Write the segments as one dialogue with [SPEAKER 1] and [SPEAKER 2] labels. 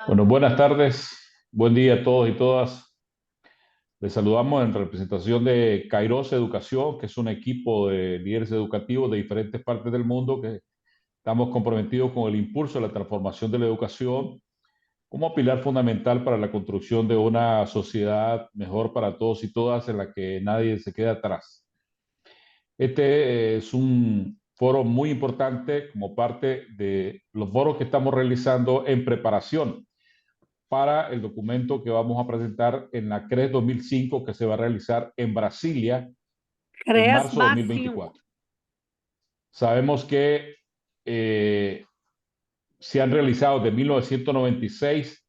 [SPEAKER 1] Bueno, buenas tardes, buen día a todos y todas. Les saludamos en representación de Kairos Educación, que es un equipo de líderes educativos de diferentes partes del mundo que estamos comprometidos con el impulso de la transformación de la educación como pilar fundamental para la construcción de una sociedad mejor para todos y todas en la que nadie se quede atrás. Este es un foro muy importante como parte de los foros que estamos realizando en preparación para el documento que vamos a presentar en la CRES 2005 que se va a realizar en Brasilia en
[SPEAKER 2] CRES
[SPEAKER 1] marzo de 2024. Sabemos que se han realizado desde 1996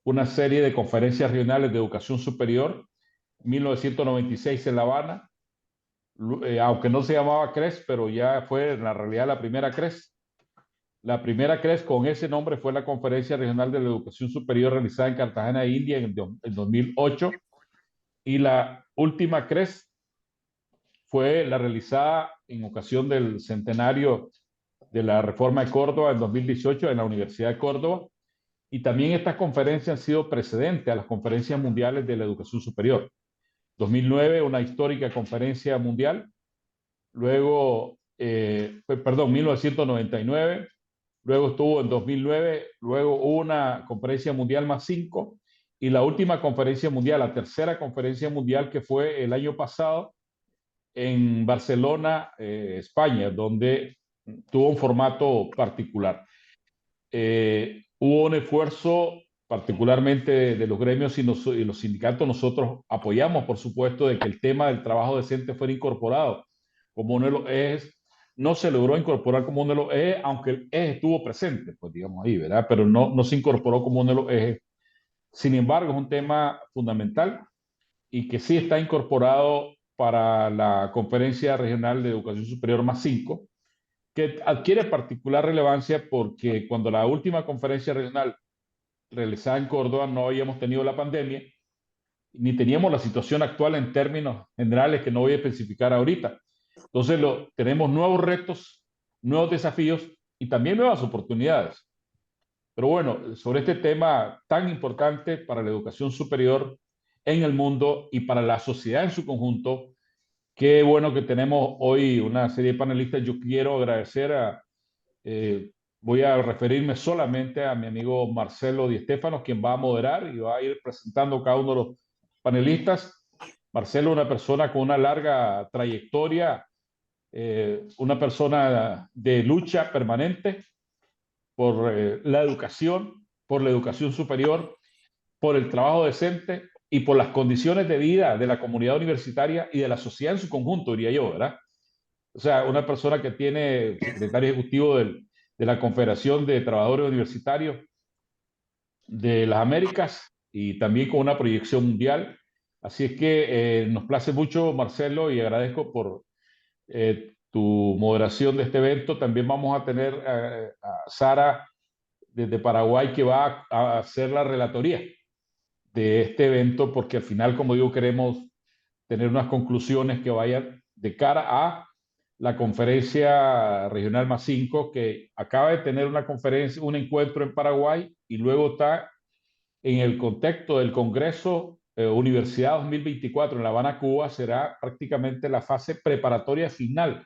[SPEAKER 1] una serie de conferencias regionales de educación superior, 1996 en La Habana, aunque no se llamaba CRES, pero ya fue en la realidad la primera CRES. La primera CRES con ese nombre fue la Conferencia Regional de la Educación Superior realizada en Cartagena, India, en 2008. Y la última CRES fue la realizada en ocasión del centenario de la Reforma de Córdoba en 2018 en la Universidad de Córdoba. Y también estas conferencias han sido precedentes a las conferencias mundiales de la educación superior. 2009, una histórica conferencia mundial. Luego, 1999. Luego estuvo en 2009. Luego hubo una conferencia mundial más 5. Y la última conferencia mundial, la tercera conferencia mundial que fue el año pasado en Barcelona, España, donde tuvo un formato particular. Hubo un esfuerzo particularmente de los gremios y los sindicatos. Nosotros apoyamos, por supuesto, de que el tema del trabajo decente fuera incorporado como uno de los ejes. No se logró incorporar como uno de los ejes, aunque el eje estuvo presente, pues digamos ahí, ¿verdad? Pero no se incorporó como uno de los ejes. Sin embargo, es un tema fundamental y que sí está incorporado para la Conferencia Regional de Educación Superior más 5, que adquiere particular relevancia porque cuando la última conferencia regional realizada en Córdoba no habíamos tenido la pandemia, ni teníamos la situación actual en términos generales que no voy a especificar ahorita. Entonces tenemos nuevos retos, nuevos desafíos y también nuevas oportunidades. Pero bueno, sobre este tema tan importante para la educación superior en el mundo y para la sociedad en su conjunto, qué bueno que tenemos hoy una serie de panelistas. Yo quiero agradecer voy a referirme solamente a mi amigo Marcelo Di Stéfano, quien va a moderar y va a ir presentando cada uno de los panelistas. Marcelo, una persona con una larga trayectoria, una persona de lucha permanente por por la educación superior, por el trabajo decente y por las condiciones de vida de la comunidad universitaria y de la sociedad en su conjunto, diría yo, ¿verdad? O sea, una persona que tiene secretario ejecutivo de la Confederación de Trabajadores Universitarios de las Américas y también con una proyección mundial. Así es que nos place mucho, Marcelo, y agradezco por tu moderación de este evento. También vamos a tener a Sara desde Paraguay, que va a hacer la relatoría de este evento, porque al final, como digo, queremos tener unas conclusiones que vayan de cara a la conferencia regional más 5, que acaba de tener una conferencia, un encuentro en Paraguay y luego está en el contexto del Congreso Universidad 2024 en La Habana, Cuba. Será prácticamente la fase preparatoria final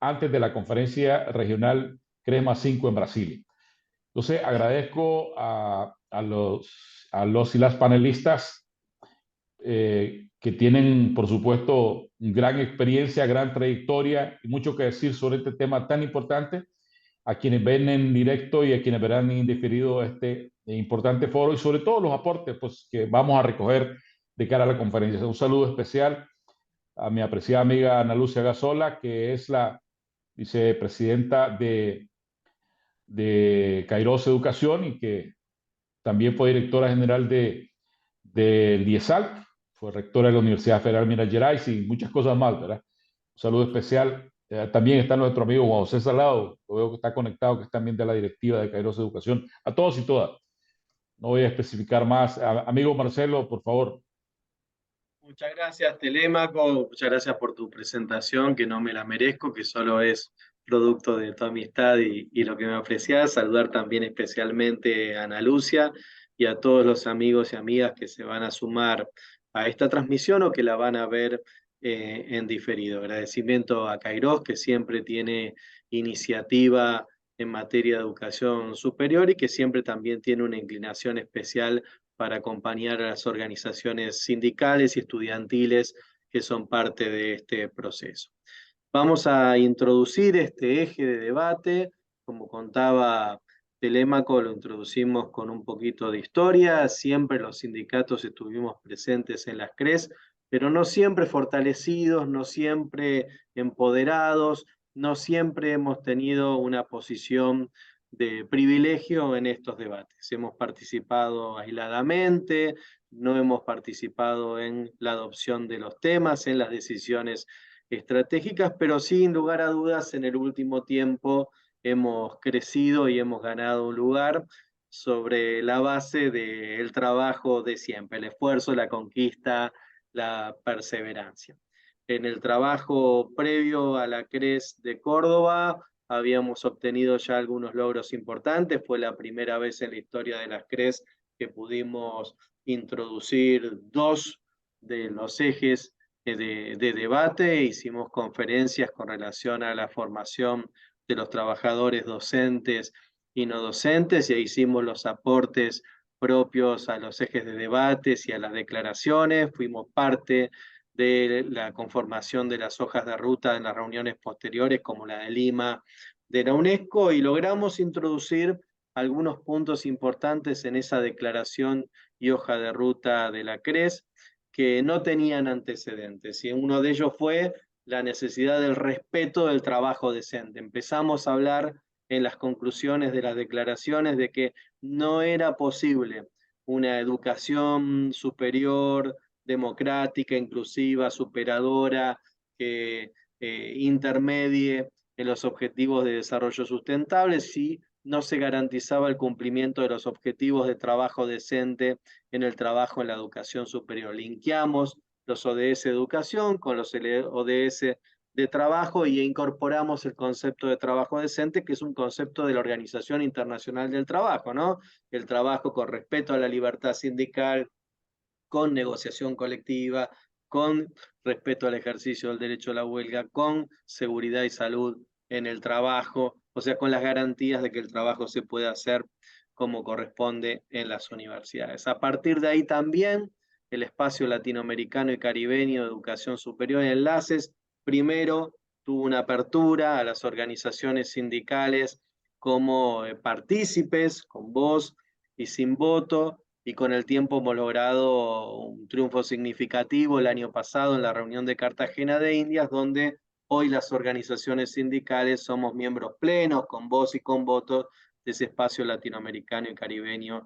[SPEAKER 1] antes de la conferencia regional CRES más 5 en Brasil. Entonces, agradezco a los y las panelistas que tienen, por supuesto, gran experiencia, gran trayectoria y mucho que decir sobre este tema tan importante, a quienes ven en directo y a quienes verán en diferido este importante foro y sobre todo los aportes pues, que vamos a recoger de cara a la conferencia. Un saludo especial a mi apreciada amiga Ana Lucia Gazola, que es la vicepresidenta de Kairos Educación y que también fue directora general del DIESALC, fue rectora de la Universidad Federal de Minas Gerais y muchas cosas más, ¿verdad? Un saludo especial. También está nuestro amigo Juan José Salado, lo veo que está conectado, que es también de la directiva de Kairos Educación. A todos y todas. No voy a especificar más. Amigo Marcelo, por favor.
[SPEAKER 2] Muchas gracias, Telémaco. Muchas gracias por tu presentación, que no me la merezco, que solo es producto de tu amistad y lo que me ofrecías. Saludar también especialmente a Ana Lucia y a todos los amigos y amigas que se van a sumar a esta transmisión o que la van a ver en diferido. Agradecimiento a Kairos, que siempre tiene iniciativa en materia de educación superior y que siempre también tiene una inclinación especial para acompañar a las organizaciones sindicales y estudiantiles que son parte de este proceso. Vamos a introducir este eje de debate. Como contaba Telémaco, lo introducimos con un poquito de historia. Siempre los sindicatos estuvimos presentes en las CRES, pero no siempre fortalecidos, no siempre empoderados, no siempre hemos tenido una posición de privilegio en estos debates. Hemos participado aisladamente, no hemos participado en la adopción de los temas, en las decisiones estratégicas, pero sin lugar a dudas en el último tiempo hemos crecido y hemos ganado un lugar sobre la base del trabajo de siempre, el esfuerzo, la conquista, la perseverancia. En el trabajo previo a la CRES de Córdoba habíamos obtenido ya algunos logros importantes. Fue la primera vez en la historia de las CRES que pudimos introducir 2 de los ejes de debate. Hicimos conferencias con relación a la formación de los trabajadores docentes y no docentes, y hicimos los aportes propios a los ejes de debates y a las declaraciones. Fuimos parte de la conformación de las hojas de ruta en las reuniones posteriores, como la de Lima, de la UNESCO, y logramos introducir algunos puntos importantes en esa declaración y hoja de ruta de la CRES que no tenían antecedentes. Y uno de ellos fue la necesidad del respeto del trabajo decente. Empezamos a hablar en las conclusiones de las declaraciones de que no era posible una educación superior, democrática, inclusiva, superadora, que intermedie en los objetivos de desarrollo sustentable si no se garantizaba el cumplimiento de los objetivos de trabajo decente en el trabajo en la educación superior. Linkeamos los ODS de educación con los ODS de trabajo y incorporamos el concepto de trabajo decente, que es un concepto de la Organización Internacional del Trabajo, ¿no? El trabajo con respeto a la libertad sindical, con negociación colectiva, con respeto al ejercicio del derecho a la huelga, con seguridad y salud en el trabajo, o sea, con las garantías de que el trabajo se puede hacer como corresponde en las universidades. A partir de ahí también el espacio latinoamericano y caribeño de educación superior en enlaces, primero tuvo una apertura a las organizaciones sindicales como partícipes, con voz y sin voto, y con el tiempo hemos logrado un triunfo significativo el año pasado en la reunión de Cartagena de Indias, donde hoy las organizaciones sindicales somos miembros plenos, con voz y con voto, de ese espacio latinoamericano y caribeño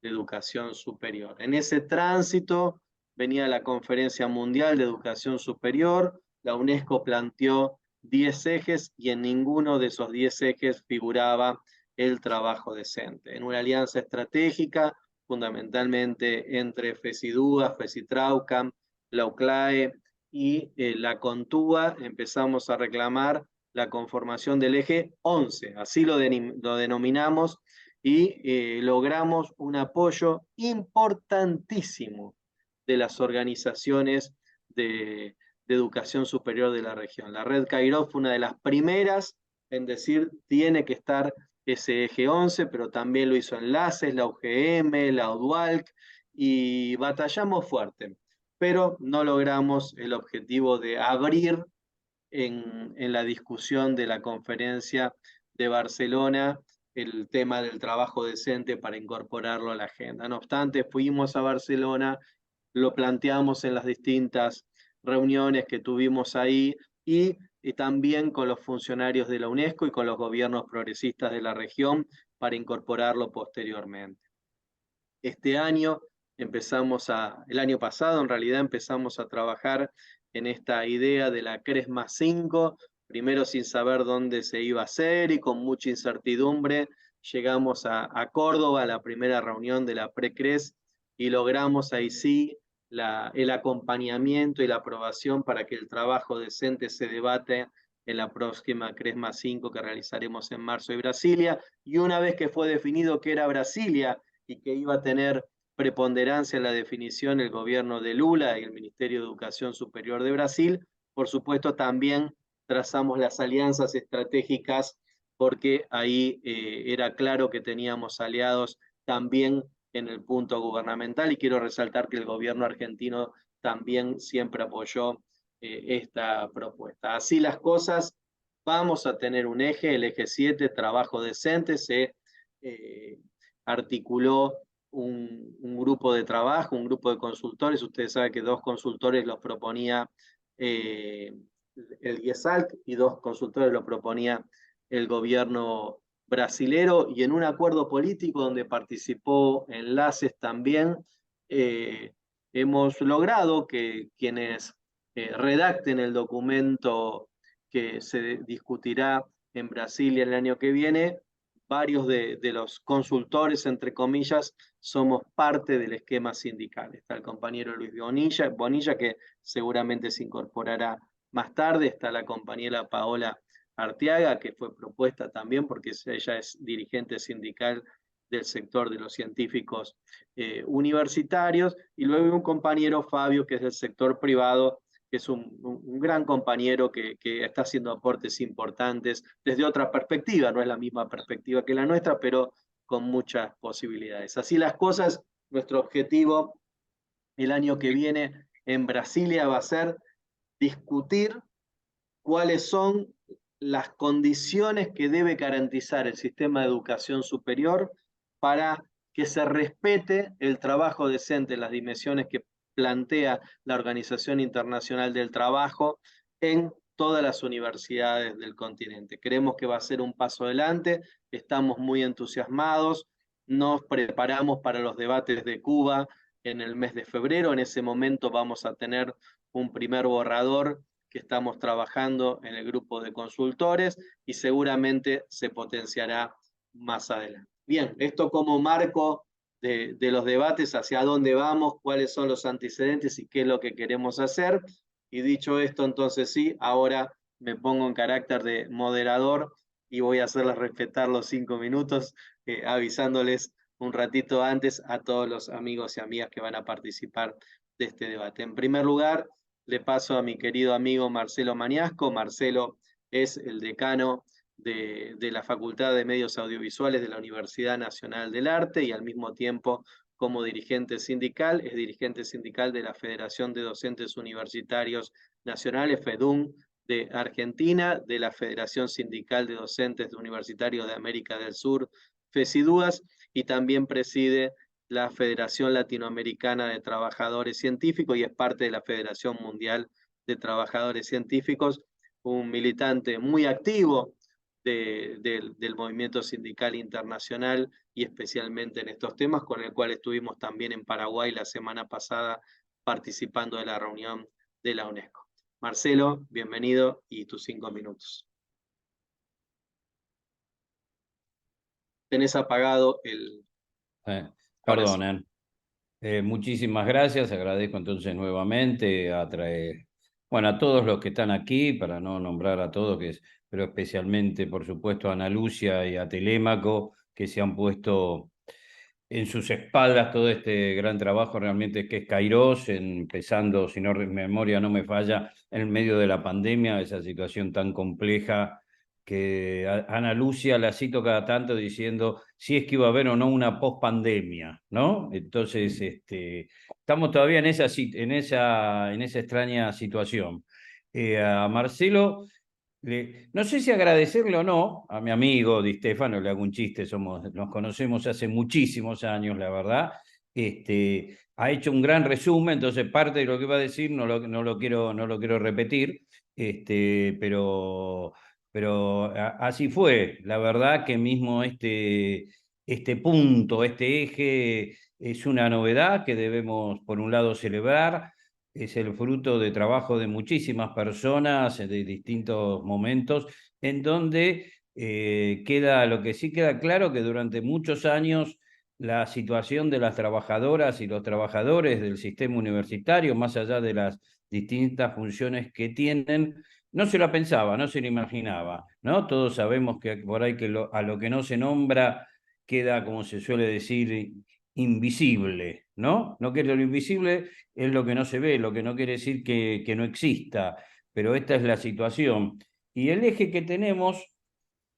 [SPEAKER 2] de educación superior. En ese tránsito venía la Conferencia Mundial de Educación Superior. La UNESCO planteó 10 ejes y en ninguno de esos 10 ejes figuraba el trabajo decente. En una alianza estratégica, fundamentalmente entre FESIDUA, FESITRAUCAM, la UCLAE y la CONTUA, empezamos a reclamar la conformación del eje 11, así lo denominamos, y logramos un apoyo importantísimo de las organizaciones de educación superior de la región. La Red Kairos fue una de las primeras en decir tiene que estar ese eje 11, pero también lo hizo Enlaces, la UGM, la UDUALC, y batallamos fuerte, pero no logramos el objetivo de abrir en la discusión de la conferencia de Barcelona el tema del trabajo decente para incorporarlo a la agenda. No obstante, fuimos a Barcelona, lo planteamos en las distintas reuniones que tuvimos ahí y también con los funcionarios de la UNESCO y con los gobiernos progresistas de la región para incorporarlo posteriormente. Este año el año pasado en realidad empezamos a trabajar en esta idea de la CRES más 5, primero sin saber dónde se iba a hacer y con mucha incertidumbre llegamos a Córdoba, a la primera reunión de la pre-CRES, y logramos ahí sí el acompañamiento y la aprobación para que el trabajo decente se debate en la próxima CRESMA 5 que realizaremos en marzo en Brasilia. Y una vez que fue definido que era Brasilia y que iba a tener preponderancia en la definición el gobierno de Lula y el Ministerio de Educación Superior de Brasil, por supuesto también trazamos las alianzas estratégicas porque ahí era claro que teníamos aliados también en el punto gubernamental y quiero resaltar que el gobierno argentino también siempre apoyó esta propuesta. Así las cosas, vamos a tener un eje, el eje 7, trabajo decente, se articuló un grupo de trabajo, un grupo de consultores, ustedes saben que 2 consultores los proponía el IESALC y 2 consultores lo proponía el gobierno brasilero, y en un acuerdo político donde participó Enlaces también, hemos logrado que quienes redacten el documento que se discutirá en Brasilia el año que viene, varios de los consultores, entre comillas, somos parte del esquema sindical. Está el compañero Luis Bonilla, que seguramente se incorporará más tarde, está la compañera Paola Arteaga, que fue propuesta también porque ella es dirigente sindical del sector de los científicos universitarios, y luego un compañero Fabio, que es del sector privado, que es un gran compañero que está haciendo aportes importantes desde otra perspectiva, no es la misma perspectiva que la nuestra, pero con muchas posibilidades. Así las cosas, nuestro objetivo el año que viene en Brasilia va a ser discutir cuáles son las condiciones que debe garantizar el sistema de educación superior para que se respete el trabajo decente en las dimensiones que plantea la Organización Internacional del Trabajo en todas las universidades del continente. Creemos que va a ser un paso adelante, estamos muy entusiasmados, nos preparamos para los debates de Cuba en el mes de febrero, en ese momento vamos a tener un primer borrador que estamos trabajando en el grupo de consultores y seguramente se potenciará más adelante. Bien, esto como marco de los debates, hacia dónde vamos, cuáles son los antecedentes y qué es lo que queremos hacer. Y dicho esto, entonces sí, ahora me pongo en carácter de moderador y voy a hacerles respetar los 5 minutos, avisándoles un ratito antes a todos los amigos y amigas que van a participar de este debate. En primer lugar, le paso a mi querido amigo Marcelo Mañasco. Marcelo es el decano de la Facultad de Medios Audiovisuales de la Universidad Nacional del Arte y al mismo tiempo como dirigente sindical, es dirigente sindical de la Federación de Docentes Universitarios Nacionales, FEDUN, de Argentina, de la Federación Sindical de Docentes Universitarios de América del Sur, FESIDUAS, y también preside la Federación Latinoamericana de Trabajadores Científicos y es parte de la Federación Mundial de Trabajadores Científicos, un militante muy activo del movimiento sindical internacional y especialmente en estos temas, con el cual estuvimos también en Paraguay la semana pasada participando de la reunión de la UNESCO. Marcelo, bienvenido y tus 5 minutos. Tenés apagado el...
[SPEAKER 3] Perdonen. Muchísimas gracias, agradezco entonces nuevamente bueno, a todos los que están aquí, para no nombrar a todos, pero especialmente, por supuesto, a Ana Lucia y a Telémaco, que se han puesto en sus espaldas todo este gran trabajo realmente que es Kairos, empezando, si no memoria no me falla, en medio de la pandemia, esa situación tan compleja que Ana Lucia la cito cada tanto diciendo si es que iba a haber o no una pospandemia, ¿no? Entonces, estamos todavía en esa extraña situación. A Marcelo, no sé si agradecerle o no a mi amigo Di Stefano, le hago un chiste, nos conocemos hace muchísimos años, la verdad. Ha hecho un gran resumen, entonces parte de lo que va a decir no lo quiero repetir, pero así fue. La verdad que mismo este punto, este eje es una novedad que debemos, por un lado, celebrar. Es el fruto de trabajo de muchísimas personas de distintos momentos, en donde lo que sí queda claro que durante muchos años la situación de las trabajadoras y los trabajadores del sistema universitario, más allá de las distintas funciones que tienen, no se la pensaba, no se la imaginaba, ¿no? Todos sabemos que por ahí a lo que no se nombra queda, como se suele decir, invisible, ¿no? No, que lo invisible es lo que no se ve, lo que no quiere decir que no exista, pero esta es la situación. Y el eje que tenemos,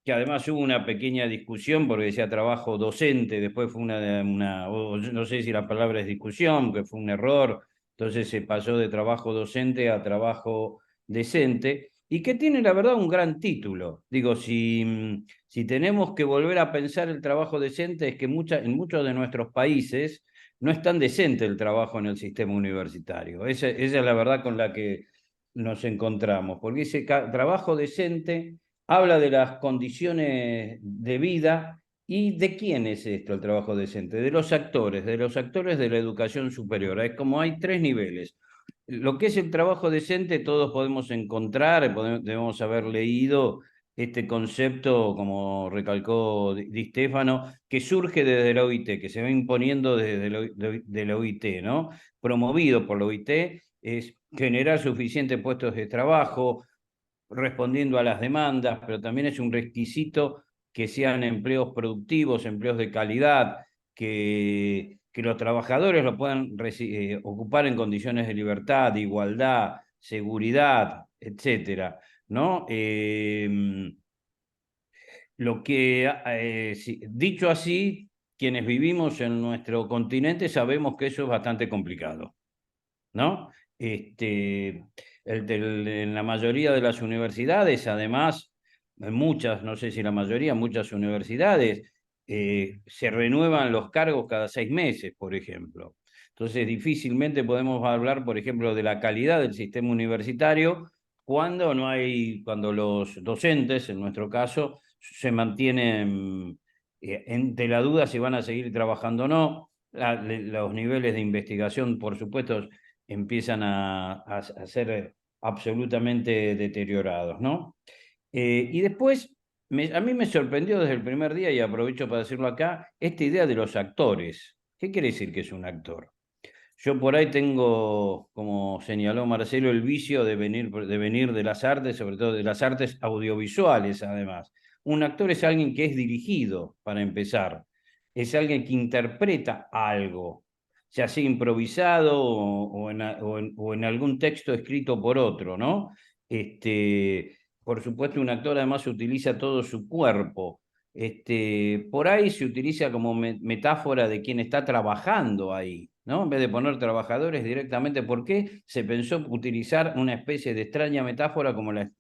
[SPEAKER 3] que además hubo una pequeña discusión porque decía trabajo docente, después fue no sé si la palabra es discusión, que fue un error, entonces se pasó de trabajo docente a trabajo decente, y que tiene la verdad un gran título. Digo, si tenemos que volver a pensar el trabajo decente, es que en muchos de nuestros países no es tan decente el trabajo en el sistema universitario. Esa es la verdad con la que nos encontramos, porque ese trabajo decente habla de las condiciones de vida. ¿Y de quién es esto el trabajo decente? De los actores de la educación superior. Es como hay tres niveles. Lo que es el trabajo decente, todos podemos encontrar, debemos haber leído este concepto, como recalcó Di Stéfano, que surge desde la OIT, que se va imponiendo desde la OIT, ¿no? Promovido por la OIT, es generar suficientes puestos de trabajo, respondiendo a las demandas, pero también es un requisito que sean empleos productivos, empleos de calidad, que los trabajadores lo puedan ocupar en condiciones de libertad, de igualdad, seguridad, etcétera, ¿no? Dicho así, quienes vivimos en nuestro continente sabemos que eso es bastante complicado, ¿no? En la mayoría de las universidades, además, en muchas, no sé si la mayoría, muchas universidades, se renuevan los cargos cada 6 meses, por ejemplo. Entonces, difícilmente podemos hablar, por ejemplo, de la calidad del sistema universitario cuando los docentes, en nuestro caso, se mantienen entre la duda si van a seguir trabajando o no. Los niveles de investigación, por supuesto, empiezan a ser absolutamente deteriorados, ¿no? Y después, a mí me sorprendió desde el primer día, y aprovecho para decirlo acá, esta idea de los actores. ¿Qué quiere decir que es un actor? Yo por ahí tengo, como señaló Marcelo, el vicio de venir de las artes, sobre todo de las artes audiovisuales, además. Un actor es alguien que es dirigido, para empezar. Es alguien que interpreta algo, ya sea improvisado o en algún texto escrito por otro, ¿no? Por supuesto, un actor además utiliza todo su cuerpo. Por ahí se utiliza como metáfora de quien está trabajando ahí, ¿no? En vez de poner trabajadores directamente, ¿por qué se pensó utilizar una especie de extraña metáfora como la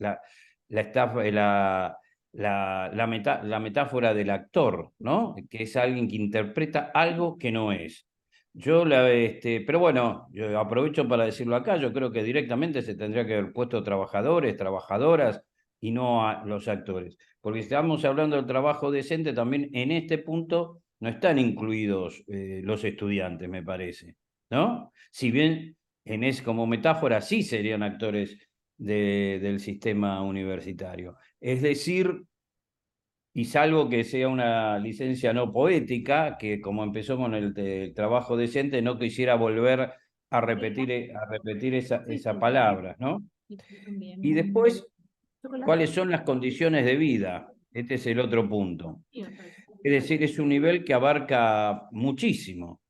[SPEAKER 3] metáfora del actor, ¿no? Que es alguien que interpreta algo que no es. Pero bueno, yo aprovecho para decirlo acá, yo creo que directamente se tendría que haber puesto trabajadores, trabajadoras y no a los actores. Porque estamos hablando del trabajo decente, también en este punto no están incluidos los estudiantes, me parece, ¿no? Si bien como metáfora sí serían actores del sistema universitario. Es decir, y salvo que sea una licencia no poética, que como empezó con el trabajo decente, no quisiera volver a repetir esa palabra, ¿no? Y después, ¿cuáles son las condiciones de vida? Este es el otro punto. Es decir, es un nivel que abarca muchísimo,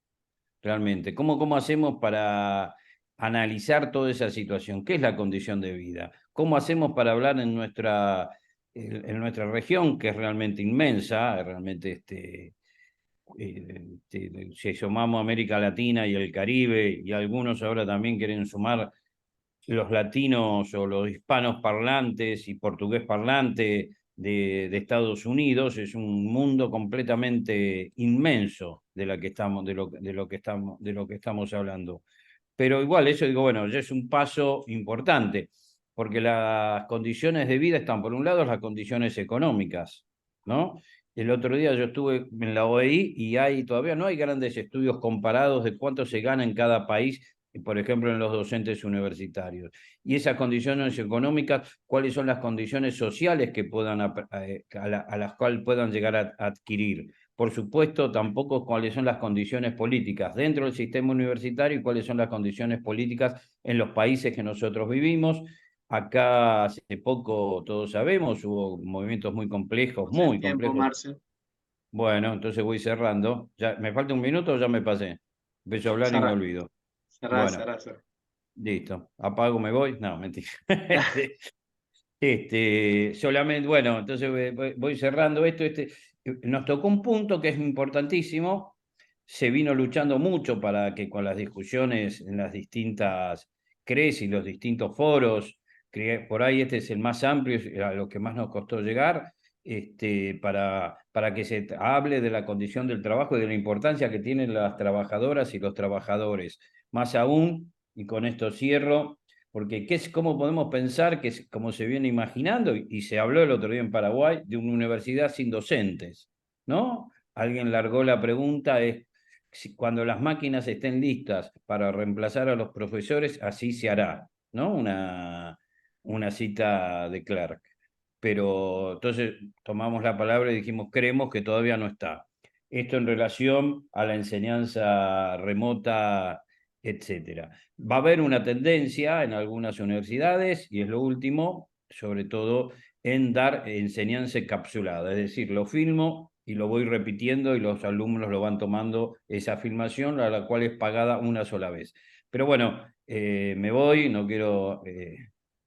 [SPEAKER 3] realmente. ¿Cómo hacemos para analizar toda esa situación? ¿Qué es la condición de vida? ¿Cómo hacemos para hablar en nuestra región, que es realmente inmensa, realmente si sumamos América Latina y el Caribe, y algunos ahora también quieren sumar los latinos o los hispanos parlantes y portugués parlante de Estados Unidos, es un mundo completamente inmenso de lo que estamos hablando. Pero igual, eso digo, bueno, ya es un paso importante, porque las condiciones de vida están, por un lado, las condiciones económicas, ¿no? El otro día yo estuve en la OEI y todavía no hay grandes estudios comparados de cuánto se gana en cada país, por ejemplo, en los docentes universitarios. Y esas condiciones económicas, ¿cuáles son las condiciones sociales que a las cuales puedan llegar a adquirir? por supuesto, tampoco cuáles son las condiciones políticas dentro del sistema universitario y cuáles son las condiciones políticas en los países que nosotros vivimos. Acá hace poco, todos sabemos, hubo movimientos muy complejos,
[SPEAKER 2] El
[SPEAKER 3] muy
[SPEAKER 2] tiempo,
[SPEAKER 3] complejos.
[SPEAKER 2] Marce.
[SPEAKER 3] Bueno, entonces voy cerrando. ¿Ya, me falta un minuto o ya me pasé? Empiezo a hablar y me
[SPEAKER 2] Cerrá,
[SPEAKER 3] olvido.
[SPEAKER 2] cerrá,
[SPEAKER 3] Bueno,
[SPEAKER 2] cerrá, cerrá.
[SPEAKER 3] listo. Apago, me voy. No, mentira. Solamente, bueno, entonces voy cerrando esto. Nos tocó un punto que es importantísimo. Se vino luchando mucho para que con las discusiones en las distintas CRES y los distintos foros, por ahí este es el más amplio, es a lo que más nos costó llegar, para que se hable de la condición del trabajo y de la importancia que tienen las trabajadoras y los trabajadores. Más aún, y con esto cierro, porque ¿cómo podemos pensar que, como se viene imaginando, y se habló el otro día en Paraguay, de una universidad sin docentes, ¿no? Alguien largó la pregunta, es cuando las máquinas estén listas para reemplazar a los profesores, así se hará, ¿no? Una cita de Clark. Pero entonces tomamos la palabra y dijimos, creemos que todavía no está. Esto en relación a la enseñanza remota, etcétera. Va a haber una tendencia en algunas universidades, y es lo último, sobre todo en dar enseñanza encapsulada, es decir, lo filmo y lo voy repitiendo y los alumnos lo van tomando esa filmación, a la cual es pagada una sola vez. Pero bueno, me voy, no quiero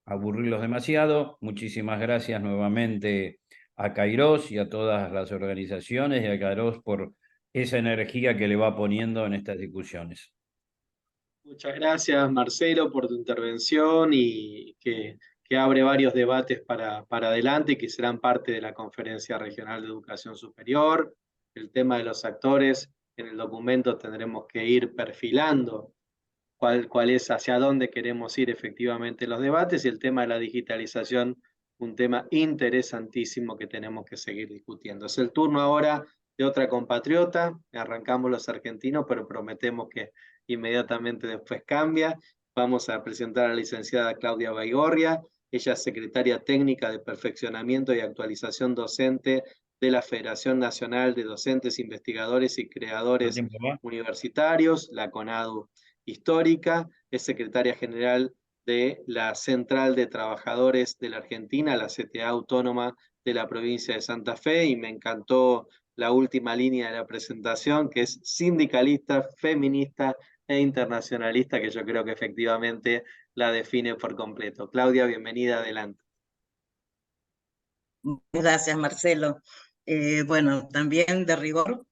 [SPEAKER 3] aburrirlos demasiado. Muchísimas gracias nuevamente a Kairos y a todas las organizaciones y a Kairos por esa energía que le va poniendo en estas discusiones.
[SPEAKER 2] Muchas gracias, Marcelo, por tu intervención y que abre varios debates para adelante y que serán parte de la Conferencia Regional de Educación Superior. El tema de los actores, en el documento tendremos que ir perfilando cuál es, hacia dónde queremos ir efectivamente los debates, y el tema de la digitalización, un tema interesantísimo que tenemos que seguir discutiendo. Es el turno ahora de otra compatriota, arrancamos los argentinos, pero prometemos que inmediatamente después cambia. Vamos a presentar a la licenciada Claudia Baigorria, ella es secretaria técnica de perfeccionamiento y actualización docente de la Federación Nacional de Docentes, Investigadores y Creadores Universitarios, la CONADU histórica, es secretaria general de la Central de Trabajadores de la Argentina, la CTA Autónoma de la provincia de Santa Fe, y me encantó la última línea de la presentación, que es sindicalista, feminista e internacionalista, que yo creo que efectivamente la define por completo. Claudia, bienvenida, adelante.
[SPEAKER 4] Gracias, Marcelo. Bueno, también de rigor,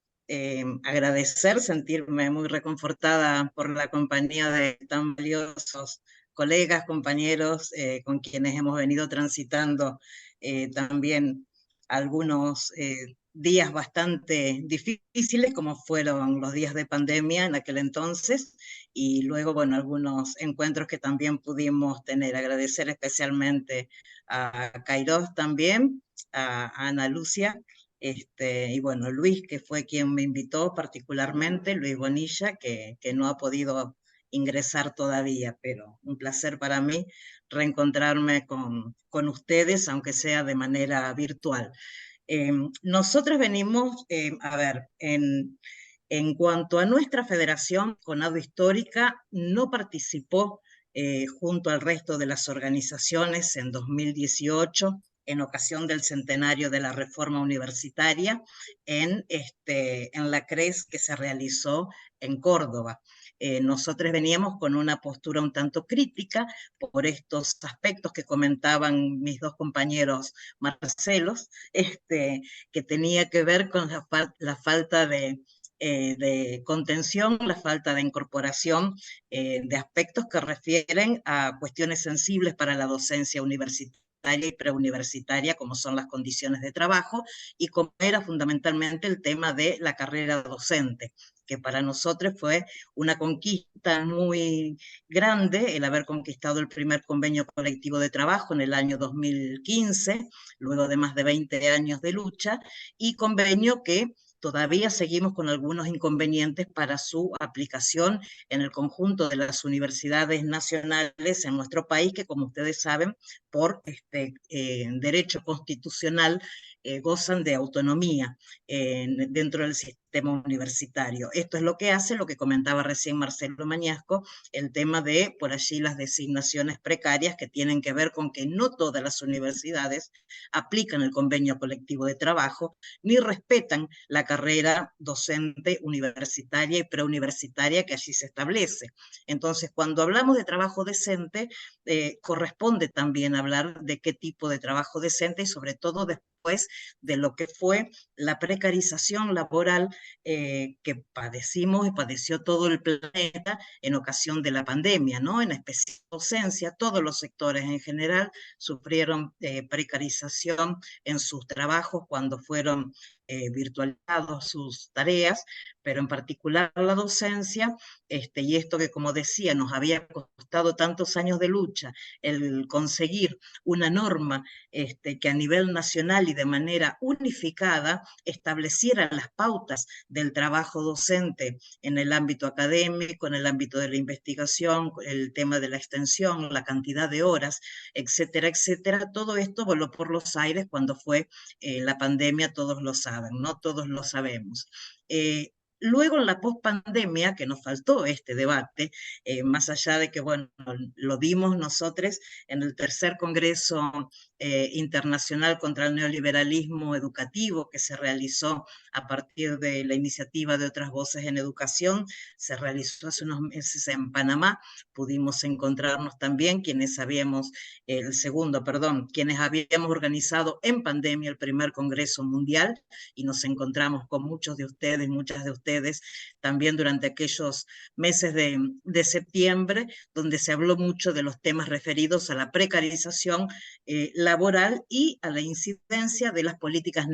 [SPEAKER 4] agradecer, sentirme muy reconfortada por la compañía de tan valiosos colegas, compañeros, con quienes hemos venido transitando también algunos días bastante difíciles, como fueron los días de pandemia en aquel entonces, y luego, bueno, algunos encuentros que también pudimos tener. Agradecer especialmente a Kairos también, a Ana Lucia, y bueno, Luis, que fue quien me invitó particularmente, Luis Bonilla, que no ha podido ingresar todavía, pero un placer para mí reencontrarme con ustedes, aunque sea de manera virtual. Nosotros venimos, a ver, en cuanto a nuestra federación, CONADU Histórica no participó junto al resto de las organizaciones en 2018, en ocasión del centenario de la reforma universitaria, en la CRES que se realizó en Córdoba. Nosotros veníamos con una postura un tanto crítica por estos aspectos que comentaban mis dos compañeros Marcelos, que tenía que ver con la falta de contención, la falta de incorporación de aspectos que refieren a cuestiones sensibles para la docencia universitaria y preuniversitaria, como son las condiciones de trabajo, y como era fundamentalmente el tema de la carrera docente, que para nosotros fue una conquista muy grande el haber conquistado el primer convenio colectivo de trabajo en el año 2015, luego de más de 20 años de lucha, y convenio que todavía seguimos con algunos inconvenientes para su aplicación en el conjunto de las universidades nacionales en nuestro país, que como ustedes saben, por derecho constitucional gozan de autonomía dentro del sistema universitario. Esto es lo que hace, lo que comentaba recién Marcelo Mañasco, el tema de, por allí, las designaciones precarias que tienen que ver con que no todas las universidades aplican el convenio colectivo de trabajo, ni respetan la carrera docente universitaria y preuniversitaria que allí se establece. Entonces, cuando hablamos de trabajo decente, corresponde también hablar de qué tipo de trabajo decente y sobre todo después de lo que fue la precarización laboral que padecimos y padeció todo el planeta en ocasión de la pandemia, ¿no? En especial docencia, todos los sectores en general sufrieron precarización en sus trabajos cuando fueron virtualizados sus tareas, pero en particular la docencia, y esto que, como decía, nos había costado tantos años de lucha, el conseguir una norma que a nivel nacional y de manera unificada estableciera las pautas del trabajo docente en el ámbito académico, en el ámbito de la investigación, el tema de la extensión, la cantidad de horas, etcétera, etcétera. Todo esto voló por los aires cuando fue la pandemia, todos lo saben, ¿no? Todos lo sabemos. Luego, en la pospandemia, que nos faltó este debate, más allá de que, bueno, lo dimos nosotros en el tercer Congreso Internacional contra el Neoliberalismo Educativo, que se realizó a partir de la iniciativa de Otras Voces en Educación, se realizó hace unos meses en Panamá, pudimos encontrarnos también quienes habíamos organizado en pandemia el primer Congreso Mundial, y nos encontramos con muchos de ustedes, muchas de ustedes, también durante aquellos meses de septiembre, donde se habló mucho de los temas referidos a la precarización laboral y a la incidencia de las políticas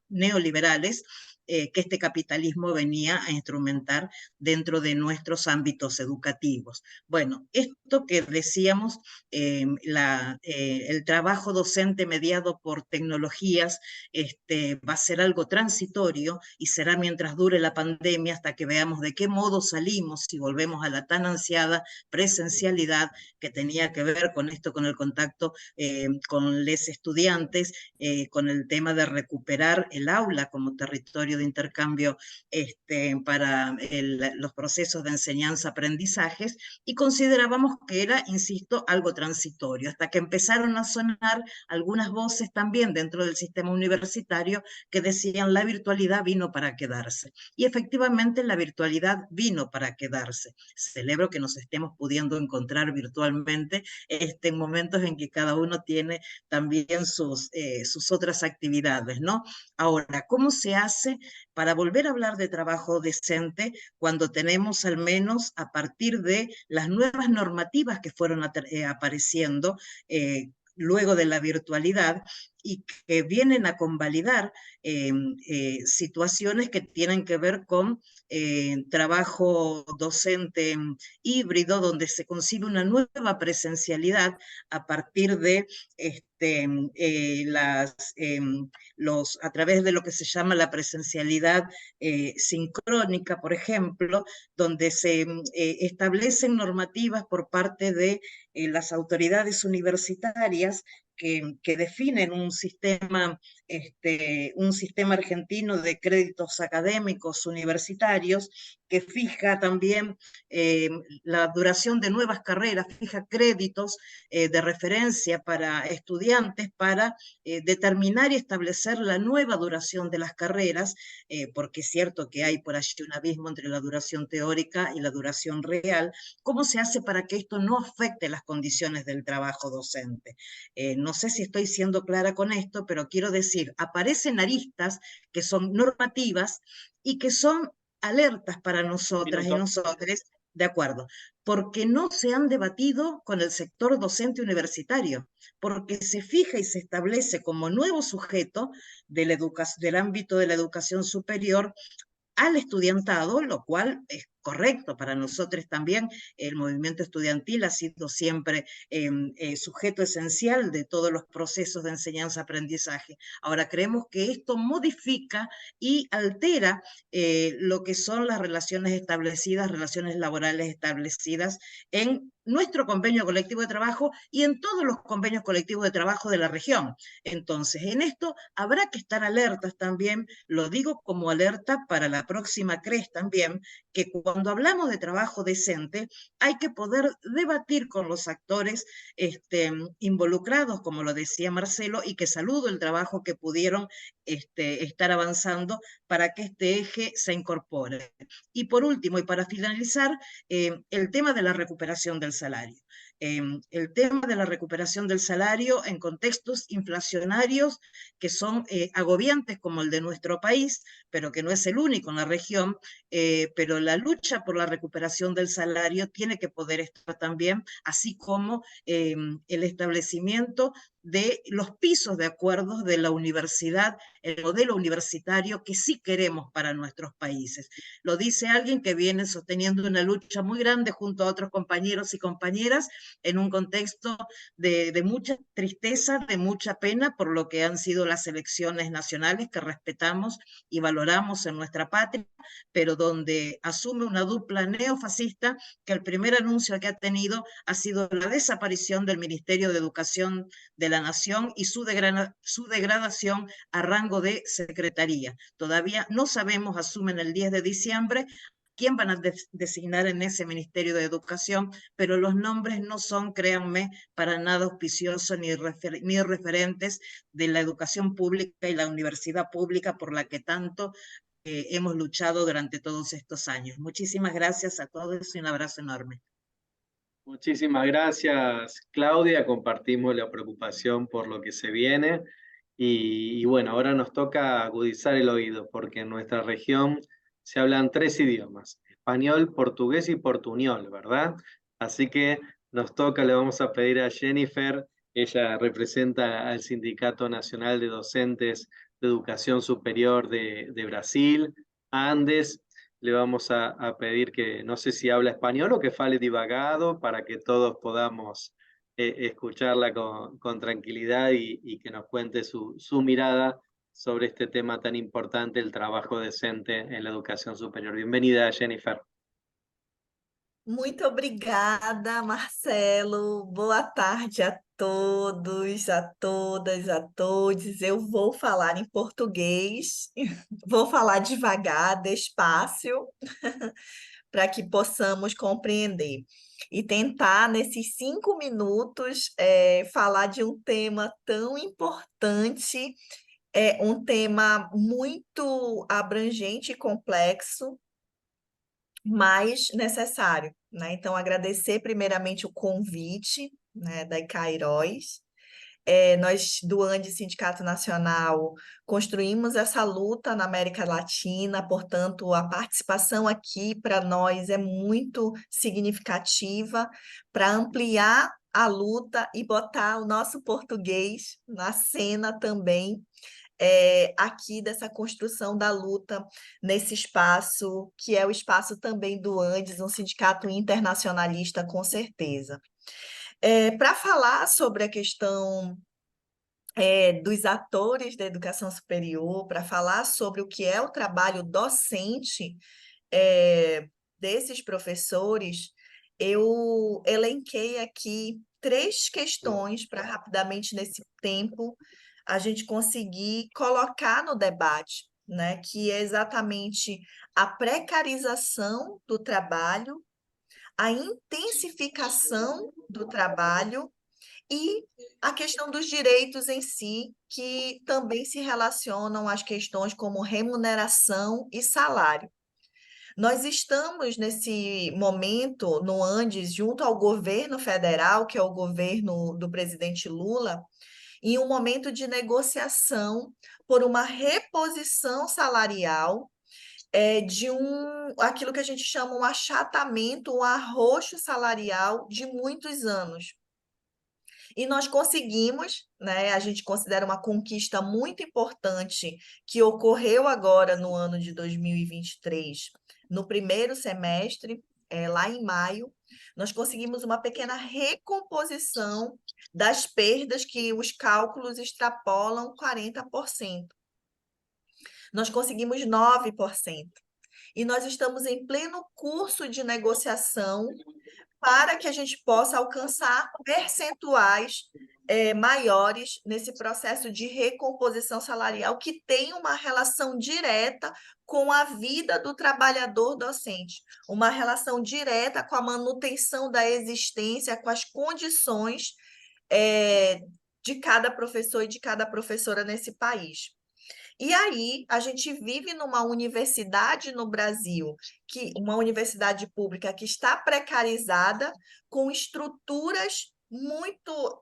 [SPEAKER 4] neoliberales que este capitalismo venía a instrumentar dentro de nuestros ámbitos educativos. Bueno, esto que decíamos, el trabajo docente mediado por tecnologías va a ser algo transitorio y será mientras dure la pandemia hasta que veamos de qué modo salimos y volvemos a la tan ansiada presencialidad que tenía que ver con esto, con el contacto con los estudiantes, con el tema de recuperar el aula como territorio de intercambio para los procesos de enseñanza-aprendizajes, y considerábamos que era, insisto, algo transitorio, hasta que empezaron a sonar algunas voces también dentro del sistema universitario que decían la virtualidad vino para quedarse. Y efectivamente la virtualidad vino para quedarse. Celebro que nos estemos pudiendo encontrar virtualmente en momentos en que cada uno tiene también sus otras actividades, ¿no? Ahora, ¿cómo se hace para volver a hablar de trabajo decente cuando tenemos, al menos a partir de las nuevas normativas que fueron apareciendo luego de la virtualidad y que vienen a convalidar situaciones que tienen que ver con trabajo docente híbrido, donde se concibe una nueva presencialidad a partir de a través de lo que se llama la presencialidad sincrónica, por ejemplo, donde se establecen normativas por parte de las autoridades universitarias que definen un sistema argentino de créditos académicos universitarios, que fija también la duración de nuevas carreras, fija créditos de referencia para estudiantes para determinar y establecer la nueva duración de las carreras, porque es cierto que hay por allí un abismo entre la duración teórica y la duración real. ¿Cómo se hace para que esto no afecte las condiciones del trabajo docente? No sé si estoy siendo clara con esto, pero quiero decir, aparecen aristas que son normativas y que son alertas para nosotras y nosotros, de acuerdo, porque no se han debatido con el sector docente universitario, porque se fija y se establece como nuevo sujeto del ámbito de la educación superior al estudiantado, lo cual es correcto. Para nosotros también el movimiento estudiantil ha sido siempre sujeto esencial de todos los procesos de enseñanza-aprendizaje. Ahora creemos que esto modifica y altera lo que son las relaciones establecidas, relaciones laborales establecidas en nuestro convenio colectivo de trabajo y en todos los convenios colectivos de trabajo de la región. Entonces, en esto habrá que estar alertas también, lo digo como alerta para la próxima CRES también, que cuando hablamos de trabajo decente hay que poder debatir con los actores involucrados, como lo decía Marcelo, y que saludo el trabajo que pudieron estar avanzando para que este eje se incorpore. Y por último, y para finalizar, el tema de la recuperación del salario. El tema de la recuperación del salario en contextos inflacionarios que son agobiantes como el de nuestro país, pero que no es el único en la región, pero la lucha por la recuperación del salario tiene que poder estar también, así como el establecimiento de los pisos de acuerdos de la universidad, el modelo universitario que sí queremos para nuestros países. Lo dice alguien que viene sosteniendo una lucha muy grande junto a otros compañeros y compañeras en un contexto de mucha tristeza, de mucha pena por lo que han sido las elecciones nacionales que respetamos y valoramos en nuestra patria, pero donde asume una dupla neofascista que el primer anuncio que ha tenido ha sido la desaparición del Ministerio de Educación de la Nación y su degradación a rango de secretaría. Todavía no sabemos, asumen el 10 de diciembre, quién van a designar en ese Ministerio de Educación, pero los nombres no son, créanme, para nada auspiciosos ni referentes de la educación pública y la universidad pública por la que tanto hemos luchado durante todos estos años. Muchísimas gracias a todos y un abrazo enorme.
[SPEAKER 2] Muchísimas gracias, Claudia. Compartimos la preocupación por lo que se viene. Y bueno, ahora nos toca agudizar el oído, porque en nuestra región se hablan 3 idiomas: español, portugués y portuñol, ¿verdad? Así que nos toca, le vamos a pedir a Jennifer, ella representa al Sindicato Nacional de Docentes de Educación Superior de Brasil, Andes. Le vamos a pedir que, no sé si habla español o que fale divagado para que todos podamos escucharla con tranquilidad y que nos cuente su mirada sobre este tema tan importante, el trabajo decente en la educación superior. Bienvenida, Jennifer.
[SPEAKER 5] Muito obrigada, Marcelo. Boa tarde a todos, a todas, a todos. Eu vou falar em português, vou falar devagar, despacio, para que possamos compreender. E tentar, nesses 5 minutos, falar de um tema tão importante, um tema muito abrangente e complexo, mas necessário, né? Então, agradecer primeiramente o convite, né, da Icairóis. Nós, do Andes Sindicato Nacional, construímos essa luta na América Latina, portanto, a participação aqui para nós é muito significativa para ampliar a luta e botar o nosso português na cena também, aqui dessa construção da luta nesse espaço, que é o espaço também do Andes, um sindicato internacionalista, com certeza. Para falar sobre a questão dos atores da educação superior, para falar sobre o que é o trabalho docente desses professores, eu elenquei aqui 3 questões para rapidamente, nesse tempo, a gente conseguir colocar no debate, né? Que é exatamente a precarização do trabalho, a intensificação do trabalho e a questão dos direitos em si, que também se relacionam às questões como remuneração e salário. Nós estamos, nesse momento, no Andes, junto ao governo federal, que é o governo do presidente Lula, em um momento de negociação por uma reposição salarial de aquilo que a gente chama um achatamento, um arroxo salarial de muitos anos. E nós conseguimos, né, a gente considera uma conquista muito importante que ocorreu agora no ano de 2023, no primeiro semestre, lá em maio, nós conseguimos uma pequena recomposição das perdas que os cálculos extrapolam 40%. Nós conseguimos 9%. E nós estamos em pleno curso de negociação para que a gente possa alcançar percentuais maiores nesse processo de recomposição salarial, que tem uma relação direta com a vida do trabalhador docente, uma relação direta com a manutenção da existência, com as condições de cada professor e de cada professora nesse país. E aí, a gente vive numa universidade no Brasil, uma universidade pública que está precarizada, com estruturas muito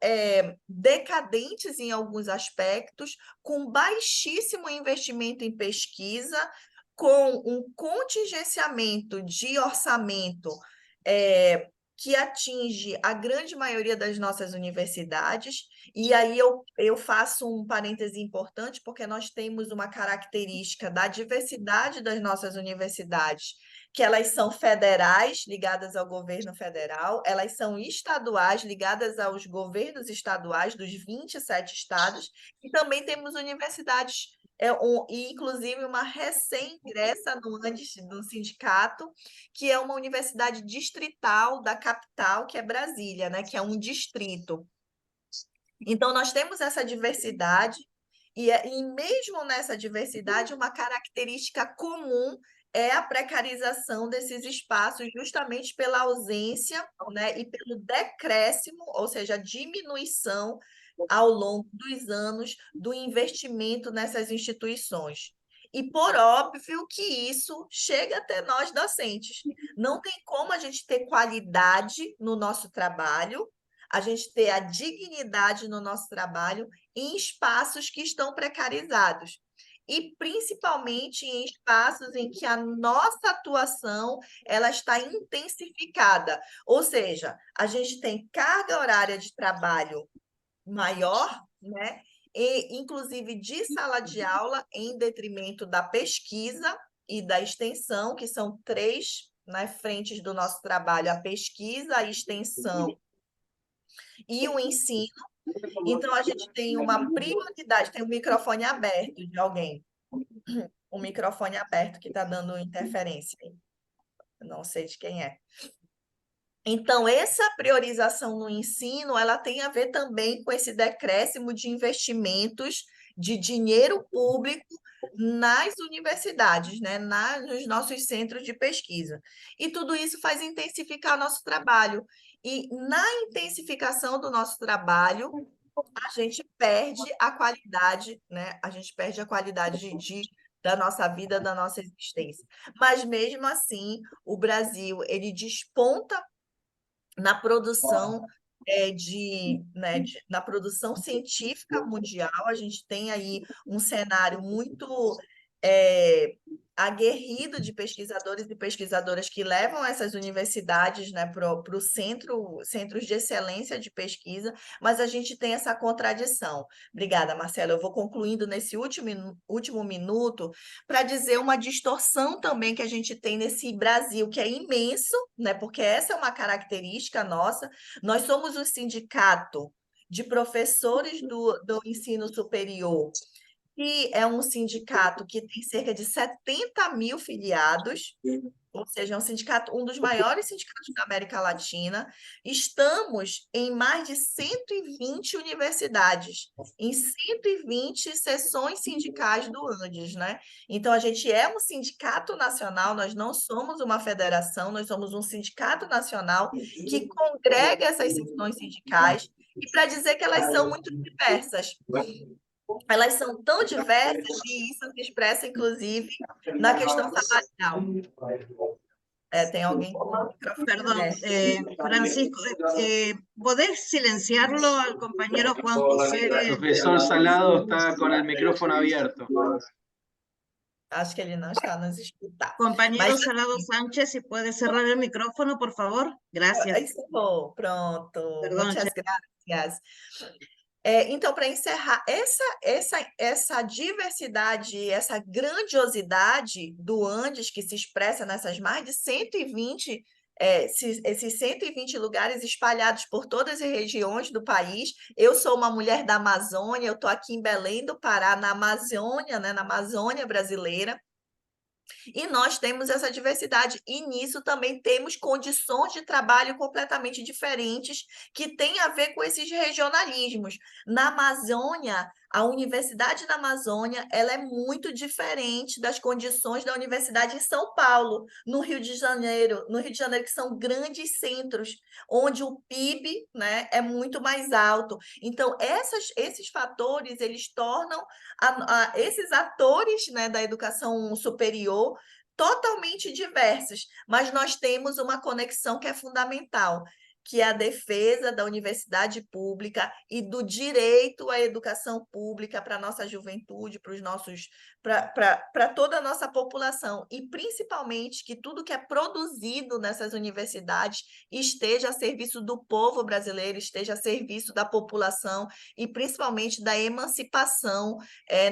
[SPEAKER 5] decadentes em alguns aspectos, com baixíssimo investimento em pesquisa, com um contingenciamento de orçamento que atinge a grande maioria das nossas universidades. E aí eu faço um parêntese importante, porque nós temos uma característica da diversidade das nossas universidades, que elas são federais, ligadas ao governo federal, elas são estaduais, ligadas aos governos estaduais dos 27 estados, e também temos universidades, e inclusive uma recém-ingressa no sindicato, que é uma universidade distrital da capital, que é Brasília, né, que é um distrito. Então, nós temos essa diversidade, e mesmo nessa diversidade, uma característica comum é a precarização desses espaços, justamente pela ausência, né, e pelo decréscimo, ou seja, a diminuição ao longo dos anos do investimento nessas instituições. E, por óbvio, que isso chega até nós docentes. Não tem como a gente ter qualidade no nosso trabalho, a gente ter a dignidade no nosso trabalho em espaços que estão precarizados. E, principalmente, em espaços em que a nossa atuação ela está intensificada. Ou seja, a gente tem carga horária de trabalho maior, né? E, inclusive, de sala de aula, em detrimento da pesquisa e da extensão, que são três, né, frentes do nosso trabalho: a pesquisa, a extensão e o ensino. Então, a gente tem uma prioridade. Tem um microfone aberto de alguém. Um microfone aberto que está dando interferência. Não sei de quem é. Então, essa priorização no ensino, ela tem a ver também com esse decréscimo de investimentos de dinheiro público nas universidades, né? Nos nossos centros de pesquisa. E tudo isso faz intensificar nosso trabalho. E na intensificação do nosso trabalho, a gente perde a qualidade, né? A gente perde a qualidade da nossa vida, da nossa existência. Mas, mesmo assim, o Brasil, ele desponta na produção na produção científica mundial. A gente tem aí um cenário muito aguerrido de pesquisadores e pesquisadoras que levam essas universidades, né, para os centros de excelência de pesquisa, mas a gente tem essa contradição. Obrigada, Marcela. Eu vou concluindo nesse último minuto para dizer uma distorção também que a gente tem nesse Brasil, que é imenso, né, porque essa é uma característica nossa. Nós somos um sindicato de professores do ensino superior, que é um sindicato que tem cerca de 70 mil filiados, ou seja, é um dos maiores sindicatos da América Latina. Estamos em mais de 120 universidades, em 120 seções sindicais do Andes, né? Então, a gente é um sindicato nacional, nós não somos uma federação, nós somos um sindicato nacional que congrega essas seções sindicais, e para dizer que elas são muito diversas. Elas são tão diversas e isso se expressa, inclusive, na questão salarial. Tem alguém com o microfone.
[SPEAKER 4] Perdón, Francisco, ¿podés silenciarlo al compañero Juan José?
[SPEAKER 2] El profesor Salado está con el micrófono abierto.
[SPEAKER 5] Acho que ele não está nos escutando.
[SPEAKER 4] Compañero Salado Sánchez, si puede cerrar el micrófono, por favor. Gracias.
[SPEAKER 5] Pronto.
[SPEAKER 4] Perdón,
[SPEAKER 5] Muchas gracias. Então, para encerrar, essa diversidade, essa grandiosidade do Andes que se expressa nessas mais de 120, esses 120 lugares espalhados por todas as regiões do país. Eu sou uma mulher da Amazônia, eu estou aqui em Belém do Pará, na Amazônia, né, na Amazônia brasileira. E nós temos essa diversidade, e nisso também temos condições de trabalho completamente diferentes, que têm a ver com esses regionalismos. Na Amazônia, a Universidade da Amazônia, ela é muito diferente das condições da Universidade em São Paulo, no Rio de Janeiro, que são grandes centros, onde o PIB, né, é muito mais alto. Então, esses fatores, eles tornam esses atores, né, da educação superior totalmente diversos, mas nós temos uma conexão que é fundamental, que é a defesa da universidade pública e do direito à educação pública para a nossa juventude, para toda a nossa população, e principalmente que tudo que é produzido nessas universidades esteja a serviço do povo brasileiro, esteja a serviço da população e principalmente da emancipação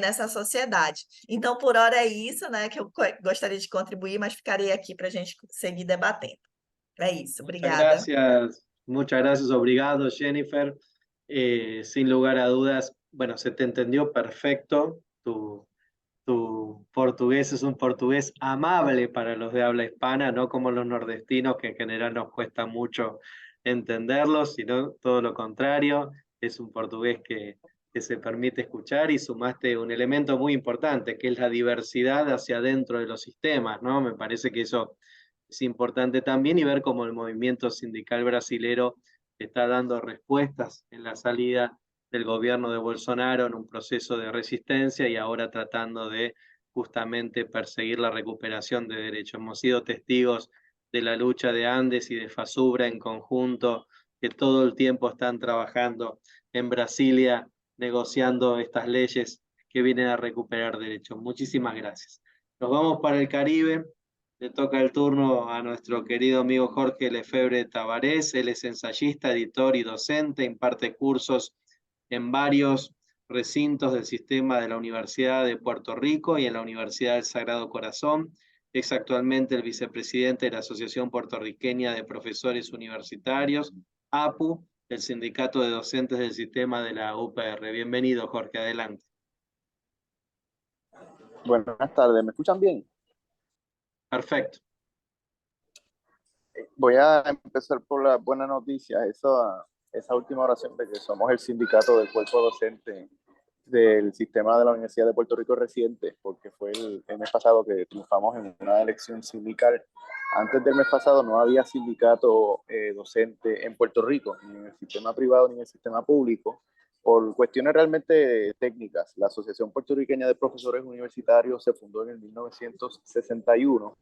[SPEAKER 5] nessa sociedade. Então, por hora é isso, né, que eu gostaria de contribuir, mas ficarei aqui para a gente seguir debatendo. É isso, obrigada.
[SPEAKER 2] Muchas gracias, obrigado, Jennifer. Sin lugar a dudas, bueno, se te entendió perfecto. Tu portugués es un portugués amable para los de habla hispana, no como los nordestinos, que en general nos cuesta mucho entenderlos, sino todo lo contrario. Es un portugués que se permite escuchar, y sumaste un elemento muy importante, que es la diversidad hacia adentro de los sistemas, ¿no? Me parece que eso es importante también, y ver cómo el movimiento sindical brasilero está dando respuestas en la salida del gobierno de Bolsonaro en un proceso de resistencia, y ahora tratando de justamente perseguir la recuperación de derechos. Hemos sido testigos de la lucha de Andes y de FASUBRA en conjunto, que todo el tiempo están trabajando en Brasilia, negociando estas leyes que vienen a recuperar derechos. Muchísimas gracias. Nos vamos para el Caribe. Le toca el turno a nuestro querido amigo Jorge Lefebvre Tabarés. Él es ensayista, editor y docente, imparte cursos en varios recintos del sistema de la Universidad de Puerto Rico y en la Universidad del Sagrado Corazón. Es actualmente el vicepresidente de la Asociación Puertorriqueña de Profesores Universitarios, APU, el Sindicato de Docentes del Sistema de la UPR. Bienvenido, Jorge, adelante.
[SPEAKER 6] Buenas tardes, ¿me escuchan bien?
[SPEAKER 2] Perfecto.
[SPEAKER 6] Voy a empezar por la buena noticia, esa última oración de que somos el sindicato del cuerpo docente del sistema de la Universidad de Puerto Rico reciente, porque fue el mes pasado que triunfamos en una elección sindical. Antes del mes pasado no había sindicato docente en Puerto Rico, ni en el sistema privado ni en el sistema público, por cuestiones realmente técnicas. La Asociación Puertorriqueña de Profesores Universitarios se fundó en el 1961,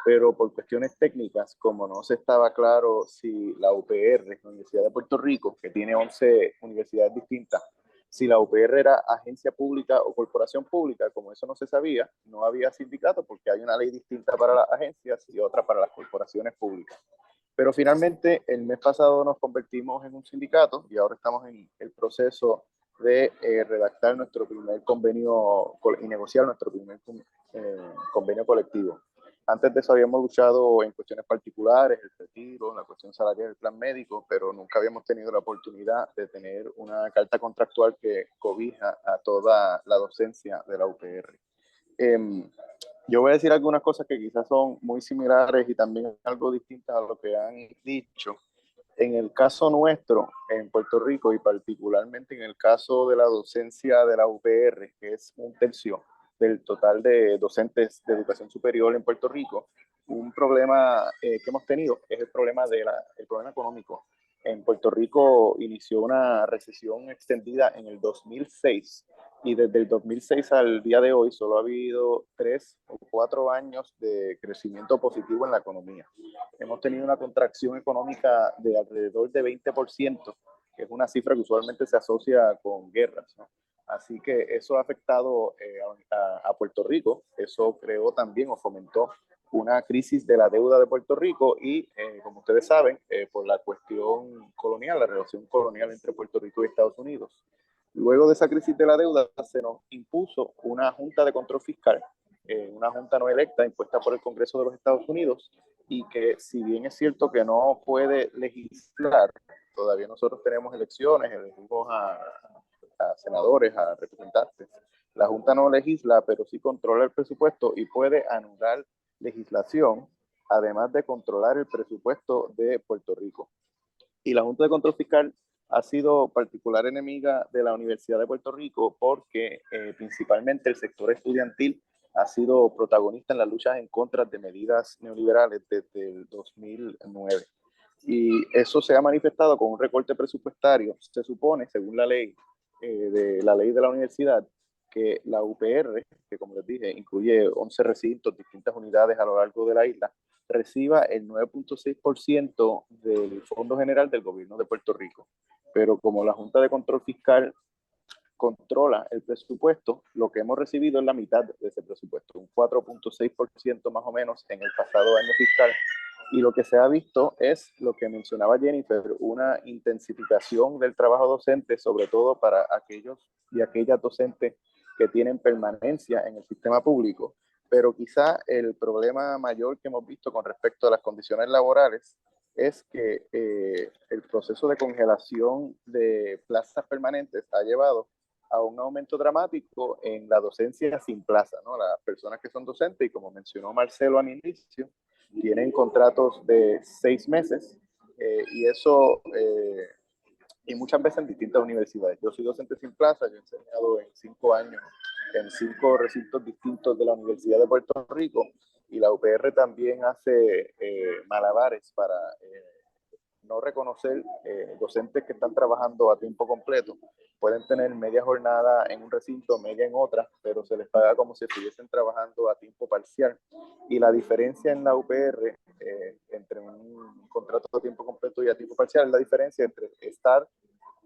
[SPEAKER 6] pero por cuestiones técnicas, como no se estaba claro si la UPR, la Universidad de Puerto Rico, que tiene 11 universidades distintas, si la UPR era agencia pública o corporación pública, como eso no se sabía, no había sindicato porque hay una ley distinta para las agencias y otra para las corporaciones públicas. Pero finalmente, el mes pasado nos convertimos en un sindicato y ahora estamos en el proceso de redactar nuestro primer convenio y negociar nuestro primer convenio colectivo. Antes de eso habíamos luchado en cuestiones particulares, el retiro, la cuestión salarial, el plan médico, pero nunca habíamos tenido la oportunidad de tener una carta contractual que cobija a toda la docencia de la UPR. Yo voy a decir algunas cosas que quizás son muy similares y también algo distintas a lo que han dicho. En el caso nuestro, en Puerto Rico, y particularmente en el caso de la docencia de la UPR, que es 1/3 del total de docentes de educación superior en Puerto Rico, un problema que hemos tenido es el problema económico. En Puerto Rico inició una recesión extendida en el 2006 y desde el 2006 al día de hoy solo ha habido 3 o 4 años de crecimiento positivo en la economía. Hemos tenido una contracción económica de alrededor de 20% que es una cifra que usualmente se asocia con guerras, ¿no? Así que eso ha afectado a Puerto Rico. Eso creó también o fomentó una crisis de la deuda de Puerto Rico y, como ustedes saben, por la cuestión colonial, la relación colonial entre Puerto Rico y Estados Unidos. Luego de esa crisis de la deuda se nos impuso una Junta de Control Fiscal, una junta no electa impuesta por el Congreso de los Estados Unidos, y que, si bien es cierto que no puede legislar, todavía nosotros tenemos elecciones, elegimos a senadores, a representantes. La Junta no legisla, pero sí controla el presupuesto y puede anular legislación, además de controlar el presupuesto de Puerto Rico. Y la Junta de Control Fiscal ha sido particular enemiga de la Universidad de Puerto Rico porque principalmente el sector estudiantil ha sido protagonista en las luchas en contra de medidas neoliberales desde el 2009. Y eso se ha manifestado con un recorte presupuestario. Se supone, según la ley de la universidad, que la UPR, que como les dije, incluye 11 recintos, distintas unidades a lo largo de la isla, reciba el 9.6% del Fondo General del Gobierno de Puerto Rico. Pero como la Junta de Control Fiscal controla el presupuesto, lo que hemos recibido es la mitad de ese presupuesto, un 4.6% más o menos en el pasado año fiscal. Y lo que se ha visto es lo que mencionaba Jennifer, una intensificación del trabajo docente, sobre todo para aquellos y aquellas docentes que tienen permanencia en el sistema público. Pero quizá el problema mayor que hemos visto con respecto a las condiciones laborales es que el proceso de congelación de plazas permanentes ha llevado a un aumento dramático en la docencia sin plaza, ¿no? Las personas que son docentes, y como mencionó Marcelo al inicio, tienen contratos de 6 meses y eso, y muchas veces en distintas universidades. Yo soy docente sin plaza, yo he enseñado en 5 años en 5 recintos distintos de la Universidad de Puerto Rico, y la UPR también hace malabares para no reconocer docentes que están trabajando a tiempo completo. Pueden tener media jornada en un recinto, media en otra, pero se les paga como si estuviesen trabajando a tiempo parcial. Y la diferencia en la UPR entre un contrato a tiempo completo y a tiempo parcial es la diferencia entre estar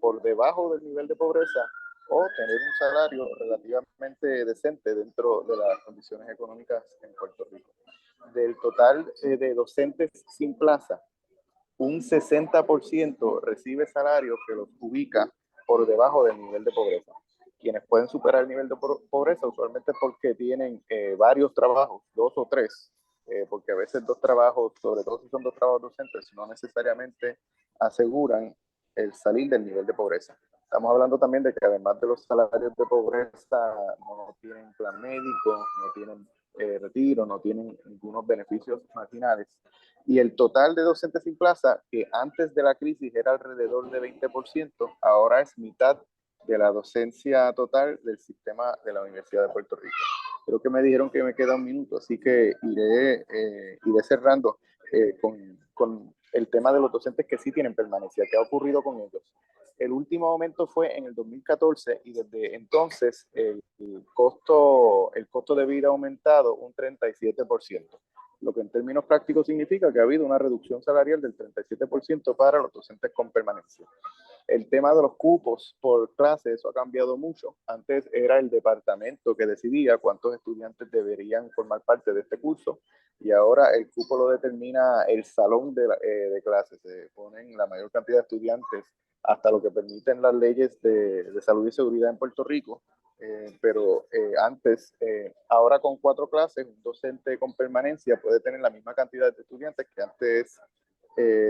[SPEAKER 6] por debajo del nivel de pobreza o tener un salario relativamente decente dentro de las condiciones económicas en Puerto Rico. Del total de docentes sin plaza, un 60% recibe salarios que los ubica por debajo del nivel de pobreza. Quienes pueden superar el nivel de pobreza usualmente es porque tienen varios trabajos, 2 o 3, porque a veces 2 trabajos, sobre todo si son 2 trabajos docentes, no necesariamente aseguran el salir del nivel de pobreza. Estamos hablando también de que, además de los salarios de pobreza, no tienen plan médico, no tienen retiro, no tienen ningunos beneficios marginales. Y el total de docentes sin plaza, que antes de la crisis era alrededor de 20%, ahora es mitad de la docencia total del sistema de la Universidad de Puerto Rico. Creo que me dijeron que me queda un minuto, así que iré cerrando con el tema de los docentes que sí tienen permanencia. ¿Qué ha ocurrido con ellos? El último aumento fue en el 2014 y desde entonces el costo de vida ha aumentado un 37%. Lo que en términos prácticos significa que ha habido una reducción salarial del 37% para los docentes con permanencia. El tema de los cupos por clase, eso ha cambiado mucho. Antes era el departamento que decidía cuántos estudiantes deberían formar parte de este curso, y ahora el cupo lo determina el salón de clases. Se ponen la mayor cantidad de estudiantes hasta lo que permiten las leyes de salud y seguridad en Puerto Rico. Pero antes, ahora con 4 clases, un docente con permanencia puede tener la misma cantidad de estudiantes que antes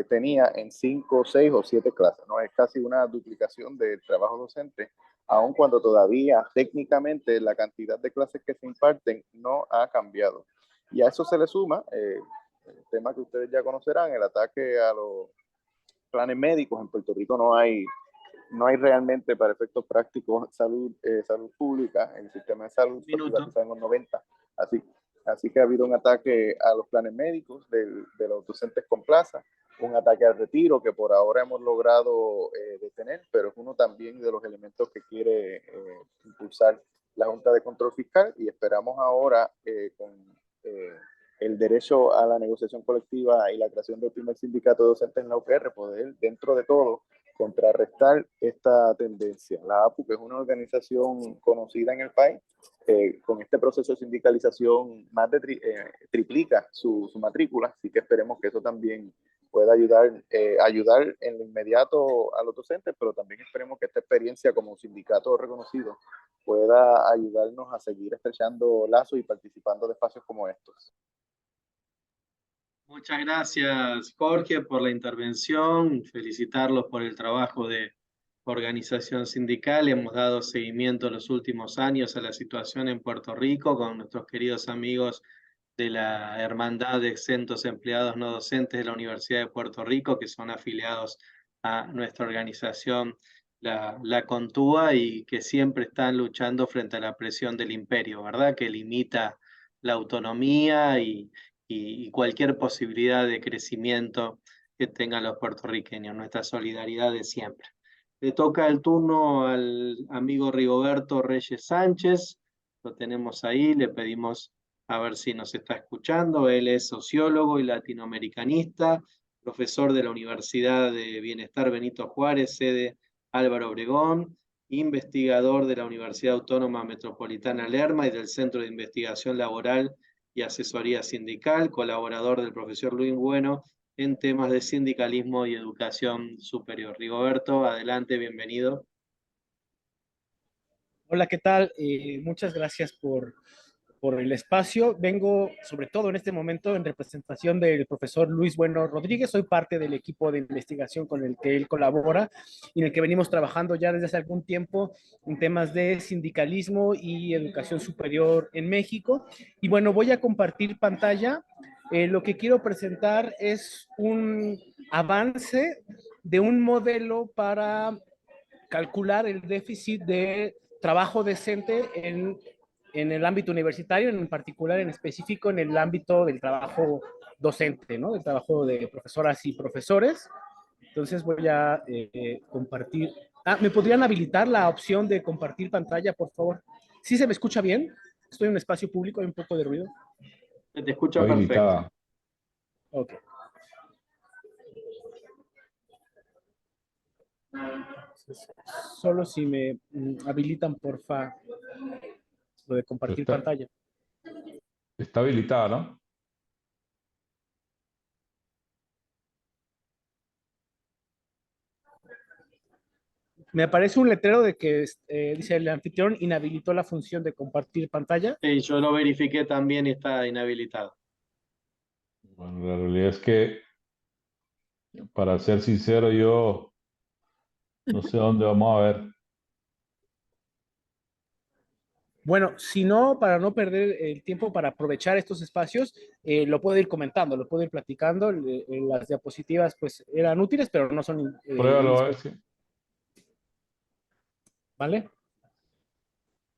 [SPEAKER 6] tenía en 5, 6 o 7 clases, ¿no? Es casi una duplicación del trabajo docente, aun cuando todavía técnicamente la cantidad de clases que se imparten no ha cambiado. Y a eso se le suma el tema que ustedes ya conocerán, el ataque a los planes médicos. En Puerto Rico no hay realmente, para efectos prácticos, salud pública. El sistema de salud se privatizó en los 90. Así que ha habido un ataque a los planes médicos de los docentes con plaza, un ataque al retiro que por ahora hemos logrado detener, pero es uno también de los elementos que quiere impulsar la Junta de Control Fiscal, y esperamos ahora con el derecho a la negociación colectiva y la creación del primer sindicato de docentes en la UPR, poder, dentro de todo, contrarrestar esta tendencia. La APU, que es una organización conocida en el país, con este proceso de sindicalización más de triplica su matrícula, así que esperemos que eso también pueda ayudar en lo inmediato a los docentes, pero también esperemos que esta experiencia como sindicato reconocido pueda ayudarnos a seguir estrechando lazos y participando de espacios como estos.
[SPEAKER 2] Muchas gracias, Jorge, por la intervención. Felicitarlos por el trabajo de organización sindical. Hemos dado seguimiento en los últimos años a la situación en Puerto Rico con nuestros queridos amigos de la Hermandad de Exentos Empleados No Docentes de la Universidad de Puerto Rico, que son afiliados a nuestra organización, la Contúa, y que siempre están luchando frente a la presión del imperio, ¿verdad? Que limita la autonomía y cualquier posibilidad de crecimiento que tengan los puertorriqueños. Nuestra solidaridad de siempre. Le toca el turno al amigo Rigoberto Reyes Sánchez. Lo tenemos ahí, le pedimos a ver si nos está escuchando. Él es sociólogo y latinoamericanista, profesor de la Universidad de Bienestar Benito Juárez, sede Álvaro Obregón, investigador de la Universidad Autónoma Metropolitana Lerma y del Centro de Investigación Laboral y Asesoría Sindical, colaborador del profesor Luis Bueno en temas de sindicalismo y educación superior. Rigoberto, adelante, bienvenido.
[SPEAKER 7] Hola, ¿qué tal? Muchas gracias por el espacio. Vengo, sobre todo en este momento, en representación del profesor Luis Bueno Rodríguez. Soy parte del equipo de investigación con el que él colabora y en el que venimos trabajando ya desde hace algún tiempo en temas de sindicalismo y educación superior en México. Y bueno, voy a compartir pantalla. Lo que quiero presentar es un avance de un modelo para calcular el déficit de trabajo decente en el ámbito universitario, en particular, en específico, en el ámbito del trabajo docente, ¿no? Del trabajo de profesoras y profesores. Entonces voy a compartir. ¿Me podrían habilitar la opción de compartir pantalla, por favor? ¿Sí se me escucha bien? Estoy en un espacio público, hay un poco de ruido.
[SPEAKER 2] Se te escucha perfecto.
[SPEAKER 7] Ok. Solo si me habilitan, porfa, lo de compartir pantalla.
[SPEAKER 1] Está habilitada, ¿no?
[SPEAKER 7] Me aparece un letrero de que dice el anfitrión inhabilitó la función de compartir pantalla.
[SPEAKER 2] Sí, yo lo verifiqué también y está inhabilitado.
[SPEAKER 1] Bueno, la realidad es que, para ser sincero, yo no sé dónde vamos a ver.
[SPEAKER 7] Bueno, si no, para no perder el tiempo, para aprovechar estos espacios, lo puedo ir comentando, lo puedo ir platicando. Las diapositivas, pues, eran útiles, pero no son...
[SPEAKER 1] Pruébalo, a ver si.
[SPEAKER 7] ¿Vale?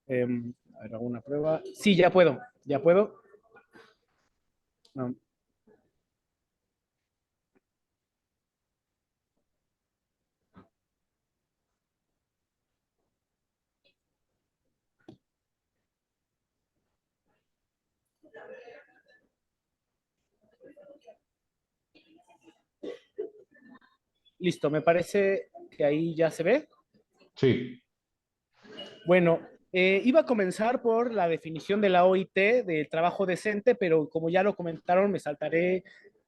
[SPEAKER 7] A ver, hago una prueba. Sí, ya puedo, ya puedo. No. Listo, me parece que ahí ya se ve.
[SPEAKER 1] Sí.
[SPEAKER 7] Bueno, iba a comenzar por la definición de la OIT del trabajo decente, pero como ya lo comentaron, me saltaré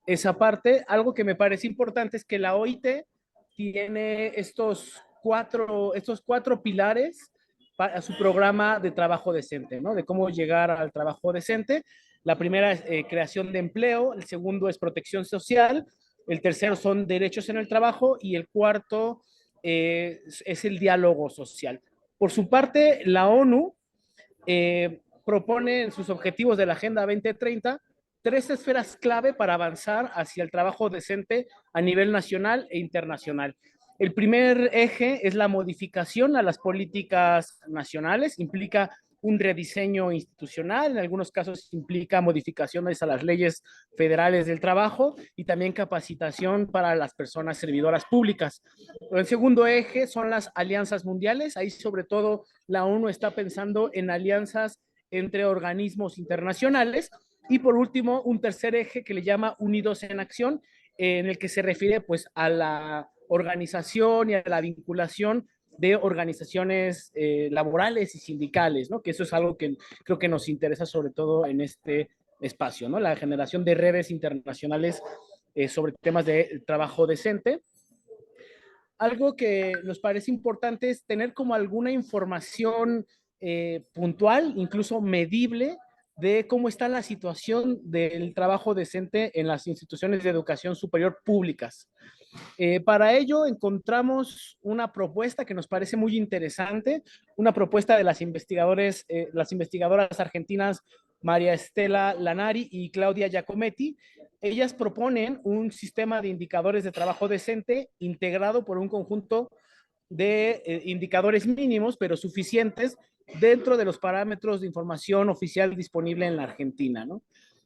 [SPEAKER 7] esa parte. Algo que me parece importante es que la OIT tiene estos cuatro pilares para su programa de trabajo decente, ¿no? De cómo llegar al trabajo decente. La primera es creación de empleo, el segundo es protección social, el tercero son derechos en el trabajo y el cuarto es el diálogo social. Por su parte, la ONU propone en sus objetivos de la Agenda 2030 tres esferas clave para avanzar hacia el trabajo decente a nivel nacional e internacional. El primer eje es la modificación a las políticas nacionales, implica un rediseño institucional, en algunos casos implica modificaciones a las leyes federales del trabajo y también capacitación para las personas servidoras públicas. El segundo eje son las alianzas mundiales, ahí sobre todo la ONU está pensando en alianzas entre organismos internacionales y por último un tercer eje que le llama Unidos en Acción, en el que se refiere pues a la organización y a la vinculación de organizaciones laborales y sindicales, ¿no? Que eso es algo que creo que nos interesa sobre todo en este espacio, ¿no? La generación de redes internacionales sobre temas de trabajo decente. Algo que nos parece importante es tener como alguna información puntual, incluso medible, de cómo está la situación del trabajo decente en las instituciones de educación superior públicas. Para ello encontramos una propuesta que nos parece muy interesante, una propuesta de las investigadoras argentinas María Estela Lanari y Claudia Giacometti. Ellas proponen un sistema de indicadores de trabajo decente integrado por un conjunto de indicadores mínimos, pero suficientes dentro de los parámetros de información oficial disponible en la Argentina, ¿no?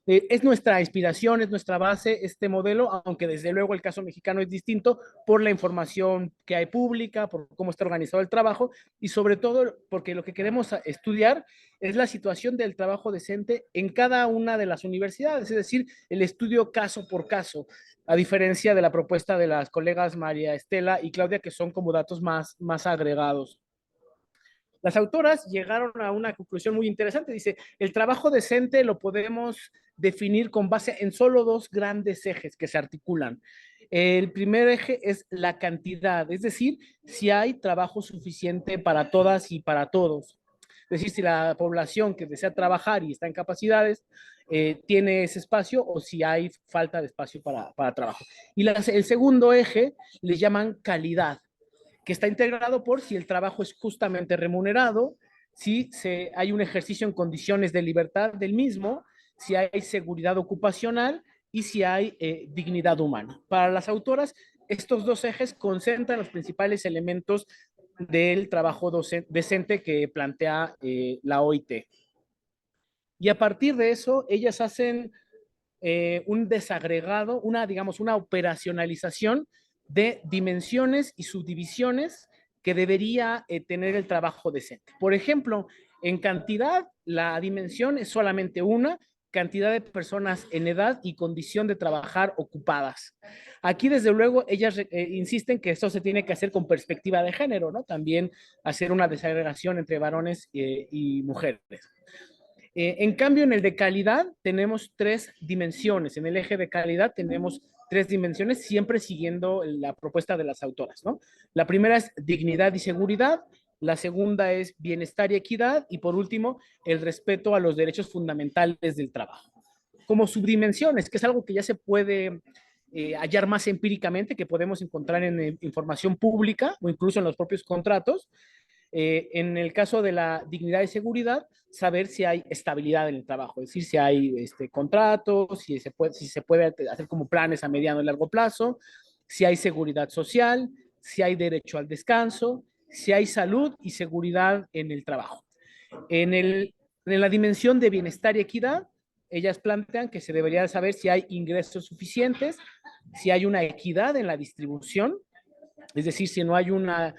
[SPEAKER 7] Es nuestra inspiración, es nuestra base este modelo, aunque desde luego el caso mexicano es distinto por la información que hay pública, por cómo está organizado el trabajo y sobre todo porque lo que queremos estudiar es la situación del trabajo decente en cada una de las universidades, es decir, el estudio caso por caso, a diferencia de la propuesta de las colegas María Estela y Claudia, que son como datos más agregados. Las autoras llegaron a una conclusión muy interesante. Dice, el trabajo decente lo podemos definir con base en solo dos grandes ejes que se articulan. El primer eje es la cantidad, es decir, si hay trabajo suficiente para todas y para todos. Es decir, si la población que desea trabajar y está en capacidades tiene ese espacio o si hay falta de espacio para trabajo. Y el segundo eje le llaman calidad, que está integrado por si el trabajo es justamente remunerado, si hay un ejercicio en condiciones de libertad del mismo, si hay seguridad ocupacional y si hay dignidad humana. Para las autoras, estos dos ejes concentran los principales elementos del trabajo decente que plantea la OIT. Y a partir de eso, ellas hacen un desagregado, digamos, una operacionalización de dimensiones y subdivisiones que debería tener el trabajo decente. Por ejemplo, en cantidad, la dimensión es solamente una, cantidad de personas en edad y condición de trabajar ocupadas. Aquí, desde luego, ellas insisten que esto se tiene que hacer con perspectiva de género, ¿no? También hacer una desagregación entre varones y mujeres. En cambio, en el de calidad tenemos tres dimensiones. En el eje de calidad tenemos tres dimensiones, siempre siguiendo la propuesta de las autoras, ¿no? La primera es dignidad y seguridad, la segunda es bienestar y equidad, y por último, el respeto a los derechos fundamentales del trabajo. Como subdimensiones, que es algo que ya se puede hallar más empíricamente, que podemos encontrar en información pública o incluso en los propios contratos. En el caso de la dignidad y seguridad, saber si hay estabilidad en el trabajo, es decir, si hay contratos, si se puede hacer como planes a mediano y largo plazo, si hay seguridad social, si hay derecho al descanso, si hay salud y seguridad en el trabajo. En la dimensión de bienestar y equidad, ellas plantean que se debería saber si hay ingresos suficientes, si hay una equidad en la distribución, es decir, si no hay una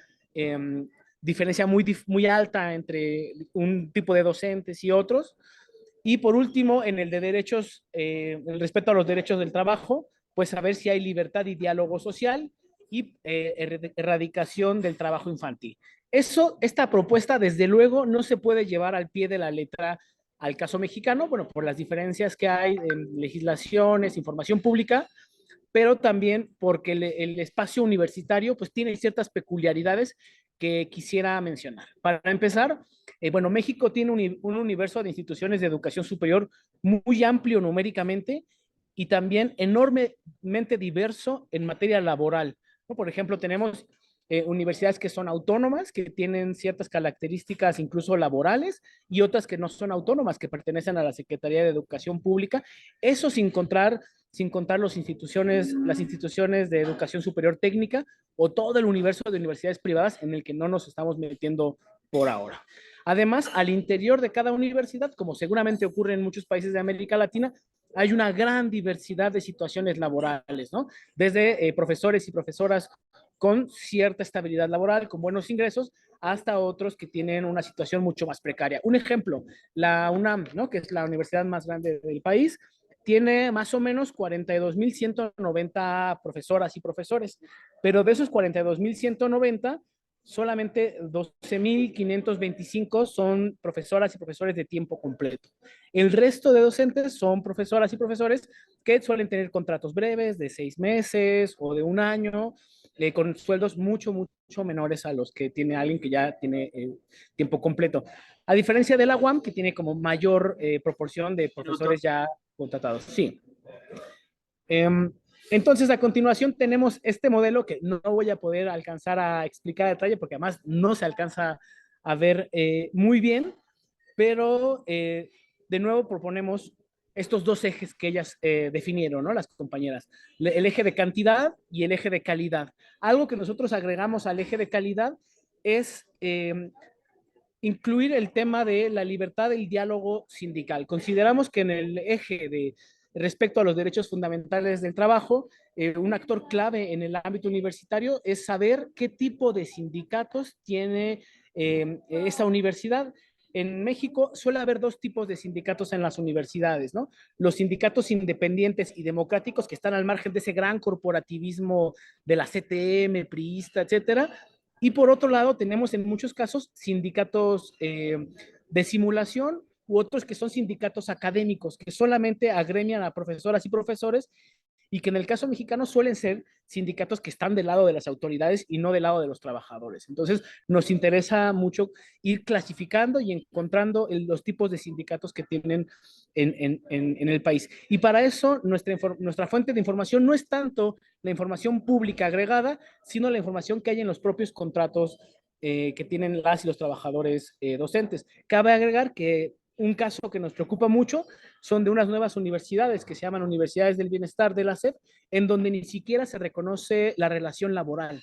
[SPEAKER 7] diferencia muy alta entre un tipo de docentes y otros. Y por último, en el de derechos, el respeto a los derechos del trabajo, pues saber si hay libertad y diálogo social y erradicación del trabajo infantil. Esta propuesta, desde luego, no se puede llevar al pie de la letra al caso mexicano, bueno, por las diferencias que hay en legislaciones, información pública, pero también porque el espacio universitario pues tiene ciertas peculiaridades que quisiera mencionar. Para empezar, bueno, México tiene un universo de instituciones de educación superior muy amplio numéricamente y también enormemente diverso en materia laboral, ¿no? Por ejemplo, tenemos universidades que son autónomas, que tienen ciertas características incluso laborales, y otras que no son autónomas, que pertenecen a la Secretaría de Educación Pública. Eso sin contar las instituciones de educación superior técnica o todo el universo de universidades privadas en el que no nos estamos metiendo por ahora. Además, al interior de cada universidad, como seguramente ocurre en muchos países de América Latina, hay una gran diversidad de situaciones laborales, ¿no? Desde profesores y profesoras con cierta estabilidad laboral, con buenos ingresos, hasta otros que tienen una situación mucho más precaria. Un ejemplo, la UNAM, ¿no? Que es la universidad más grande del país, tiene más o menos 42.190 profesoras y profesores, pero de esos 42.190, solamente 12.525 son profesoras y profesores de tiempo completo. El resto de docentes son profesoras y profesores que suelen tener contratos breves de 6 meses o de 1 año, con sueldos mucho menores a los que tiene alguien que ya tiene tiempo completo. A diferencia de la UAM, que tiene como mayor proporción de profesores ya contratados. Sí. Entonces, a continuación tenemos este modelo que no voy a poder alcanzar a explicar a detalle porque además no se alcanza a ver muy bien, pero de nuevo proponemos estos dos ejes que ellas definieron, ¿no? Las compañeras, el eje de cantidad y el eje de calidad. Algo que nosotros agregamos al eje de calidad es incluir el tema de la libertad del diálogo sindical. Consideramos que en el eje de respecto a los derechos fundamentales del trabajo, un actor clave en el ámbito universitario es saber qué tipo de sindicatos tiene esa universidad. En México suele haber 2 tipos de sindicatos en las universidades, ¿no? Los sindicatos independientes y democráticos que están al margen de ese gran corporativismo de la CTM, priista, etcétera. Y por otro lado, tenemos en muchos casos sindicatos de simulación u otros que son sindicatos académicos, que solamente agremian a profesoras y profesores y que en el caso mexicano suelen ser sindicatos que están del lado de las autoridades y no del lado de los trabajadores. Entonces, nos interesa mucho ir clasificando y encontrando los tipos de sindicatos que tienen en el país. Y para eso, nuestra fuente de información no es tanto la información pública agregada, sino la información que hay en los propios contratos que tienen las y los trabajadores docentes. Cabe agregar que un caso que nos preocupa mucho son de unas nuevas universidades que se llaman Universidades del Bienestar de la SEP, en donde ni siquiera se reconoce la relación laboral.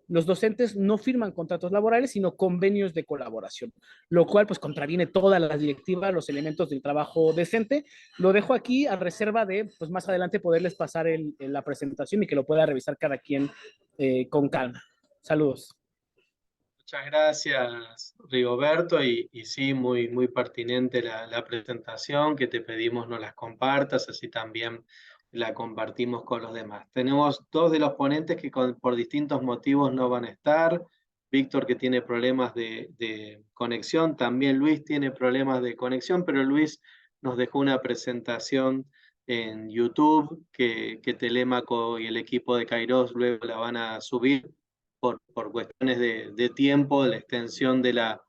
[SPEAKER 7] Los docentes no firman contratos laborales, sino convenios de colaboración, lo cual pues contraviene todas las directivas, los elementos del trabajo decente. Lo dejo aquí a reserva de pues más adelante poderles pasar la presentación y que lo pueda revisar cada quien con calma. Saludos.
[SPEAKER 2] Muchas gracias, Rigoberto, y sí, muy pertinente la presentación, que te pedimos no las compartas, así también la compartimos con los demás. Tenemos 2 de los ponentes que por distintos motivos no van a estar. Víctor, que tiene problemas de conexión, también Luis tiene problemas de conexión, pero Luis nos dejó una presentación en YouTube que Telémaco y el equipo de Kairos luego la van a subir. Por cuestiones de tiempo, la extensión de la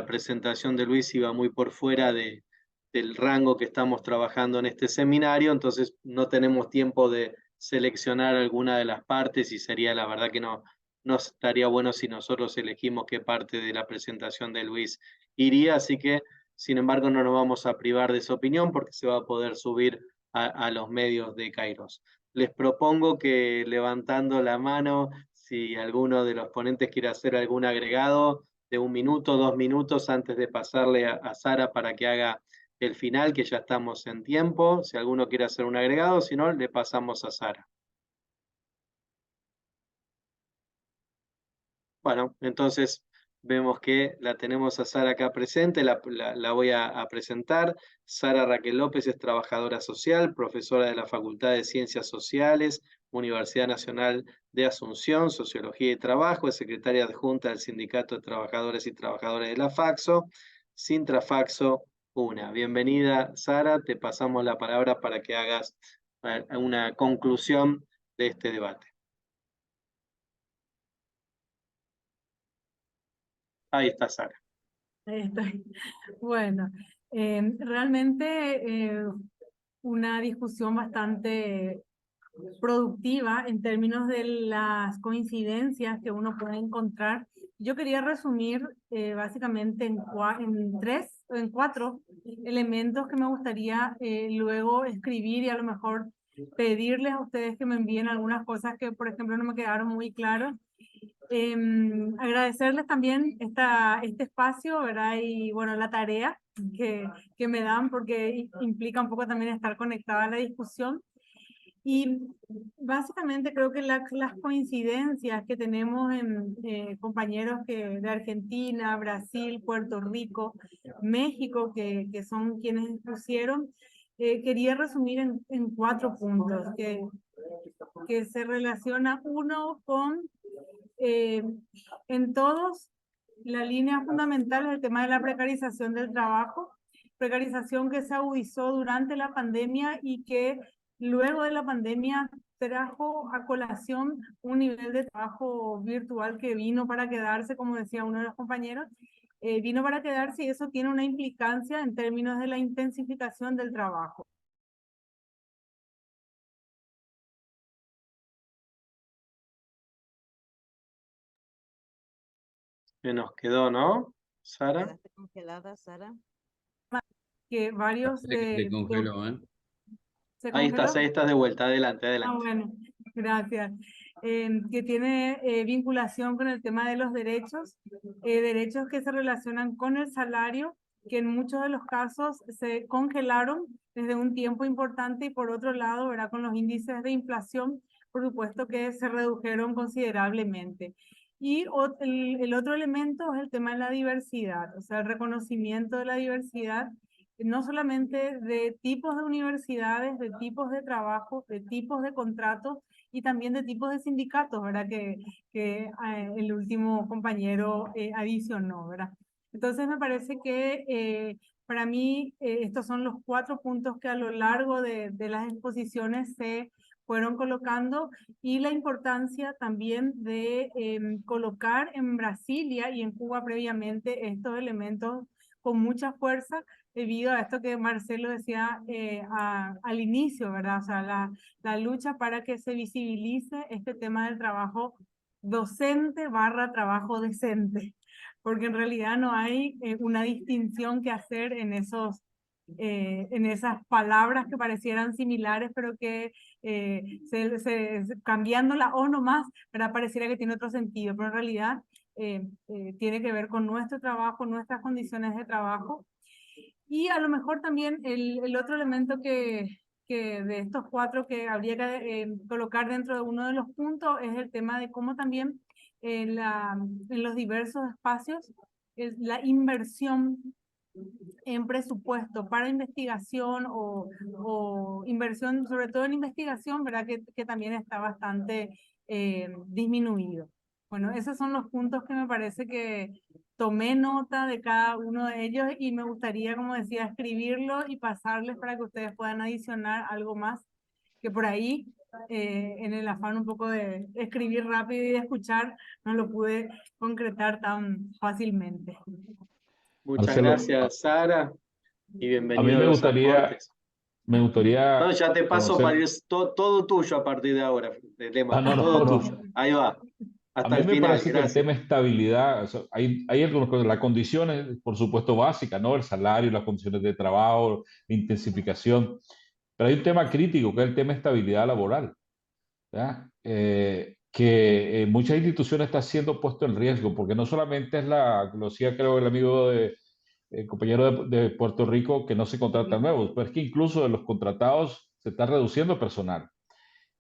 [SPEAKER 2] presentación de Luis iba muy por fuera del rango que estamos trabajando en este seminario, entonces no tenemos tiempo de seleccionar alguna de las partes y sería la verdad que no estaría bueno si nosotros elegimos qué parte de la presentación de Luis iría, así que sin embargo no nos vamos a privar de esa opinión porque se va a poder subir a los medios de Kairos. Les propongo que levantando la mano, si alguno de los ponentes quiere hacer algún agregado de 1 minuto, 2 minutos antes de pasarle a Sara para que haga el final, que ya estamos en tiempo. Si alguno quiere hacer un agregado, si no, le pasamos a Sara. Bueno, entonces vemos que la tenemos a Sara acá presente, la voy a presentar. Sara Raquel López es trabajadora social, profesora de la Facultad de Ciencias Sociales, Universidad Nacional de Asunción, Sociología y Trabajo, es secretaria adjunta del Sindicato de Trabajadores y Trabajadoras de la Faxo, Sintrafaxo UNA. Bienvenida, Sara, te pasamos la palabra para que hagas una conclusión de este debate. Ahí está Sara.
[SPEAKER 8] Ahí estoy. Bueno, realmente una discusión bastante productiva en términos de las coincidencias que uno puede encontrar. Yo quería resumir básicamente en 4 elementos que me gustaría luego escribir y a lo mejor pedirles a ustedes que me envíen algunas cosas que, por ejemplo, no me quedaron muy claras. Agradecerles también este espacio, ¿verdad? Y bueno, la tarea que me dan porque implica un poco también estar conectada a la discusión. Y básicamente creo que las coincidencias que tenemos en compañeros de Argentina, Brasil, Puerto Rico, México, que son quienes pusieron, quería resumir en 4 puntos que se relaciona uno con, en todos, la línea fundamental es el tema de la precarización del trabajo, precarización que se agudizó durante la pandemia y que luego de la pandemia trajo a colación un nivel de trabajo virtual que vino para quedarse, como decía uno de los compañeros, vino para quedarse, y eso tiene una implicancia en términos de la intensificación del trabajo.
[SPEAKER 2] Se nos quedó, ¿no, Sara?
[SPEAKER 4] Quedaste congelada, Sara.
[SPEAKER 8] Que varios
[SPEAKER 3] Parece que se congeló, ¿eh?
[SPEAKER 8] ¿Se
[SPEAKER 2] Ahí
[SPEAKER 8] congeló?
[SPEAKER 2] estás de vuelta, adelante, adelante.
[SPEAKER 8] Bueno, gracias. Que tiene vinculación con el tema de los derechos, derechos que se relacionan con el salario, que en muchos de los casos se congelaron desde un tiempo importante, y por otro lado, ¿verdad?, con los índices de inflación, por supuesto que se redujeron considerablemente. Y el otro elemento es el tema de la diversidad, o sea, el reconocimiento de la diversidad, no solamente de tipos de universidades, de tipos de trabajo, de tipos de contratos y también de tipos de sindicatos, ¿verdad? Que el último compañero adicionó, ¿verdad? Entonces me parece que para mí estos son los 4 puntos que a lo largo de las exposiciones se fueron colocando, y la importancia también de colocar en Brasilia y en Cuba previamente estos elementos con mucha fuerza, debido a esto que Marcelo decía al inicio, ¿verdad? O sea, la lucha para que se visibilice este tema del trabajo docente / trabajo decente, porque en realidad no hay una distinción que hacer en en esas palabras que parecieran similares, pero que cambiando la O nomás, ¿verdad?, pareciera que tiene otro sentido, pero en realidad tiene que ver con nuestro trabajo, nuestras condiciones de trabajo. Y a lo mejor también el otro elemento que de estos 4 que habría que colocar dentro de uno de los puntos es el tema de cómo también en los diversos espacios la inversión en presupuesto para investigación o inversión, sobre todo en investigación, ¿verdad?, que también está bastante disminuido. Bueno, esos son los puntos que me parece que tomé nota de cada uno de ellos, y me gustaría, como decía, escribirlo y pasarles para que ustedes puedan adicionar algo más, que por ahí, en el afán un poco de escribir rápido y de escuchar, no lo pude concretar tan fácilmente.
[SPEAKER 2] Muchas
[SPEAKER 1] Marcelo,
[SPEAKER 2] gracias, Sara, y
[SPEAKER 1] a mí
[SPEAKER 2] bienvenido a los aportes.
[SPEAKER 1] me gustaría
[SPEAKER 2] No, ya te paso
[SPEAKER 1] conocer.
[SPEAKER 2] para ir todo tuyo a partir de ahora, todo
[SPEAKER 1] No.
[SPEAKER 2] tuyo. Ahí va,
[SPEAKER 1] A
[SPEAKER 2] hasta
[SPEAKER 1] mí
[SPEAKER 2] el
[SPEAKER 1] me
[SPEAKER 2] final,
[SPEAKER 1] parece que el
[SPEAKER 2] gracias.
[SPEAKER 1] tema estabilidad, o sea, hay algunas cosas, las condiciones, por supuesto, básicas, ¿no? El salario, las condiciones de trabajo, la intensificación, pero hay un tema crítico que es el tema de estabilidad laboral, ¿verdad? Que muchas instituciones está siendo puesto en riesgo, porque no solamente es lo decía creo el amigo el compañero de Puerto Rico, que no se contratan nuevos, pero es que incluso de los contratados se está reduciendo personal.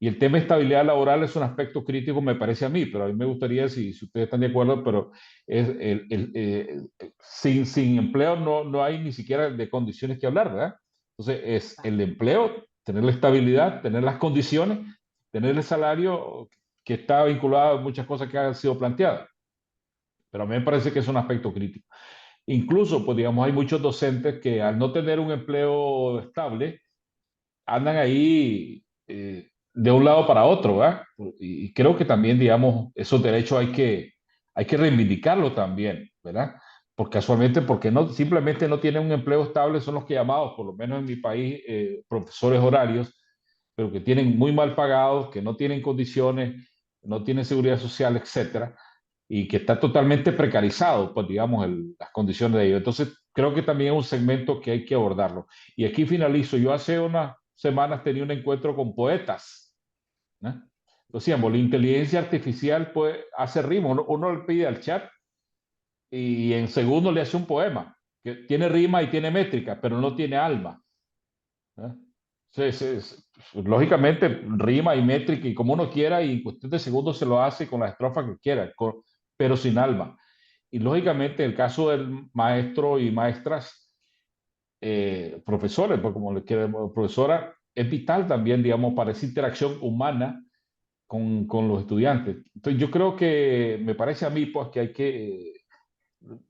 [SPEAKER 1] Y el tema de estabilidad laboral es un aspecto crítico, me parece a mí, pero a mí me gustaría, si ustedes están de acuerdo, pero sin empleo no hay ni siquiera de condiciones que hablar, ¿verdad? Entonces, es el empleo, tener la estabilidad, tener las condiciones, tener el salario que está vinculado a muchas cosas que han sido planteadas. Pero a mí me parece que es un aspecto crítico. Incluso, pues digamos, hay muchos docentes que al no tener un empleo estable, andan ahí de un lado para otro, ¿verdad? Y creo que también, digamos, esos derechos hay que reivindicarlos también, ¿verdad? Porque casualmente, porque no, simplemente no tienen un empleo estable, son los que llamados, por lo menos en mi país, profesores horarios, pero que tienen muy mal pagados, que no tienen condiciones, no tienen seguridad social, etcétera, y que está totalmente precarizado, pues digamos, las condiciones de ellos. Entonces, creo que también es un segmento que hay que abordarlo. Y aquí finalizo. Yo hace unas semanas tenía un encuentro con poetas, ¿no? Decíamos, la inteligencia artificial pues, hace rima. Uno le pide al chat y en segundo le hace un poema que tiene rima y tiene métrica, pero no tiene alma, ¿no? Lógicamente, rima y métrica y como uno quiera, y en cuestión de segundos se lo hace con la estrofa que quiera, pero sin alma. Y lógicamente, el caso del maestro y maestras, profesores, pues como le queremos, profesora, es vital también, digamos, para esa interacción humana con los estudiantes. Entonces, yo creo que, me parece a mí, pues, que hay que,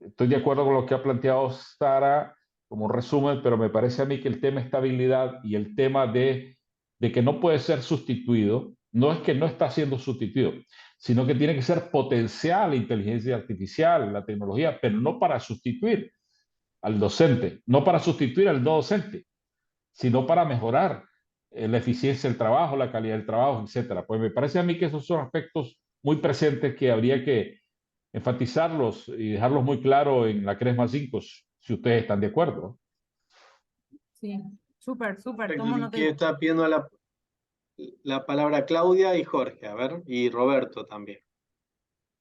[SPEAKER 1] estoy de acuerdo con lo que ha planteado Sara como resumen, pero me parece a mí que el tema estabilidad y el tema de que no puede ser sustituido, no es que no está siendo sustituido, sino que tiene que ser potencial la inteligencia artificial, la tecnología, pero no para sustituir al docente, no para sustituir al no docente, sino para mejorar la eficiencia del trabajo, la calidad del trabajo, etcétera. Pues me parece a mí que esos son aspectos muy presentes que habría que enfatizarlos y dejarlos muy claro en la Cresma 5, si ustedes están de acuerdo.
[SPEAKER 8] Sí, súper, súper. Tomo nota.
[SPEAKER 2] Que está pidiendo la palabra Claudia y Jorge, a ver, y Roberto también.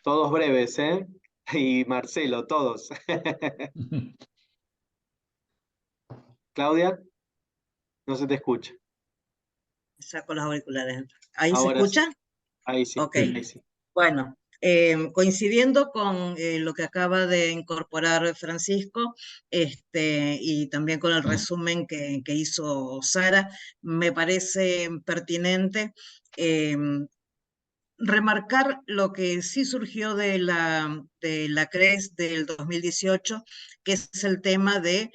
[SPEAKER 2] Todos breves, ¿eh? Y Marcelo, todos. Claudia, no se te escucha.
[SPEAKER 4] Saco los auriculares. ¿Ahí se
[SPEAKER 2] Ahora sí,
[SPEAKER 4] escucha?
[SPEAKER 2] ahí sí,
[SPEAKER 4] Ok.
[SPEAKER 2] ahí sí.
[SPEAKER 4] Bueno, coincidiendo con lo que acaba de incorporar Francisco, y también con el resumen que hizo Sara, me parece pertinente remarcar lo que sí surgió de la CRES del 2018, que es el tema de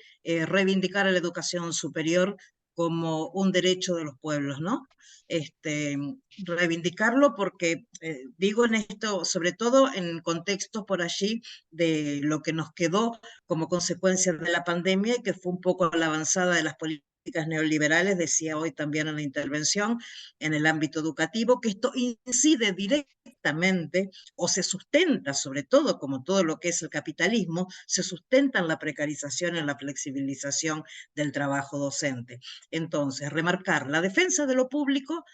[SPEAKER 4] reivindicar a la educación superior como un derecho de los pueblos, ¿no? Reivindicarlo porque, digo en esto, sobre todo en contextos por allí de lo que nos quedó como consecuencia de la pandemia, que fue un poco la avanzada de las políticas neoliberales, decía hoy también en la intervención, en el ámbito educativo, que esto incide directamente o se sustenta, sobre todo como todo lo que es el capitalismo, se sustenta en la precarización, en la flexibilización del trabajo docente. Entonces, remarcar la defensa de lo público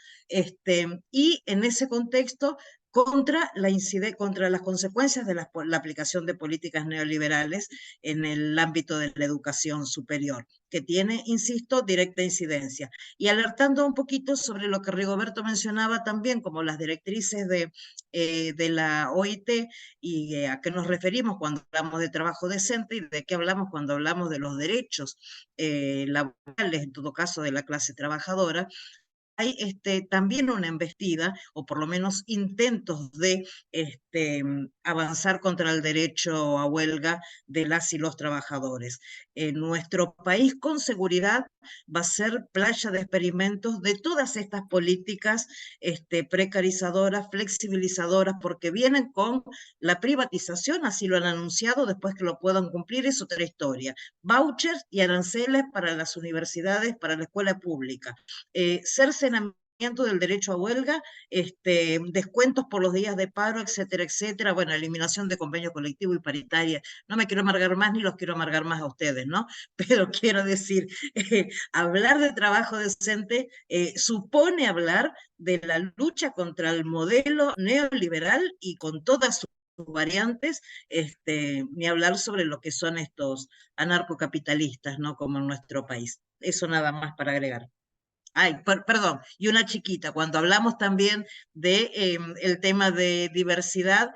[SPEAKER 4] y en ese contexto contra las consecuencias de la aplicación de políticas neoliberales en el ámbito de la educación superior, que tiene, insisto, directa incidencia. Y alertando un poquito sobre lo que Rigoberto mencionaba también, como las directrices de la OIT y a qué nos referimos cuando hablamos de trabajo decente y de qué hablamos cuando hablamos de los derechos laborales, en todo caso de la clase trabajadora. Hay también una embestida, o por lo menos intentos de avanzar contra el derecho a huelga de las y los trabajadores. Nuestro país con seguridad va a ser playa de experimentos de todas estas políticas precarizadoras, flexibilizadoras, porque vienen con la privatización, así lo han anunciado, después que lo puedan cumplir es otra historia. Vouchers y aranceles para las universidades, para la escuela pública. Cercenamiento del derecho a huelga, descuentos por los días de paro, etcétera, etcétera, bueno, eliminación de convenio colectivo y paritaria. No me quiero amargar más ni los quiero amargar más a ustedes, ¿no? Pero quiero decir, hablar de trabajo decente supone hablar de la lucha contra el modelo neoliberal y con todas sus variantes, ni hablar sobre lo que son estos anarcocapitalistas, ¿no? Como en nuestro país. Eso nada más para agregar. Ay, perdón, y una chiquita, cuando hablamos también de el tema de diversidad,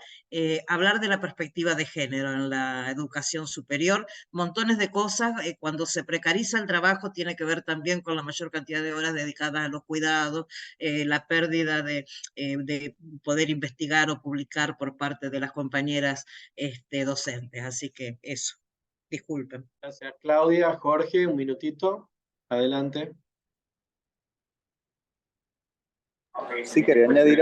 [SPEAKER 4] hablar de la perspectiva de género en la educación superior, montones de cosas, cuando se precariza el trabajo tiene que ver también con la mayor cantidad de horas dedicadas a los cuidados, la pérdida de poder investigar o publicar por parte de las compañeras docentes, así que eso, disculpen.
[SPEAKER 2] Gracias, Claudia. Jorge, un minutito, adelante.
[SPEAKER 6] Sí, quería añadir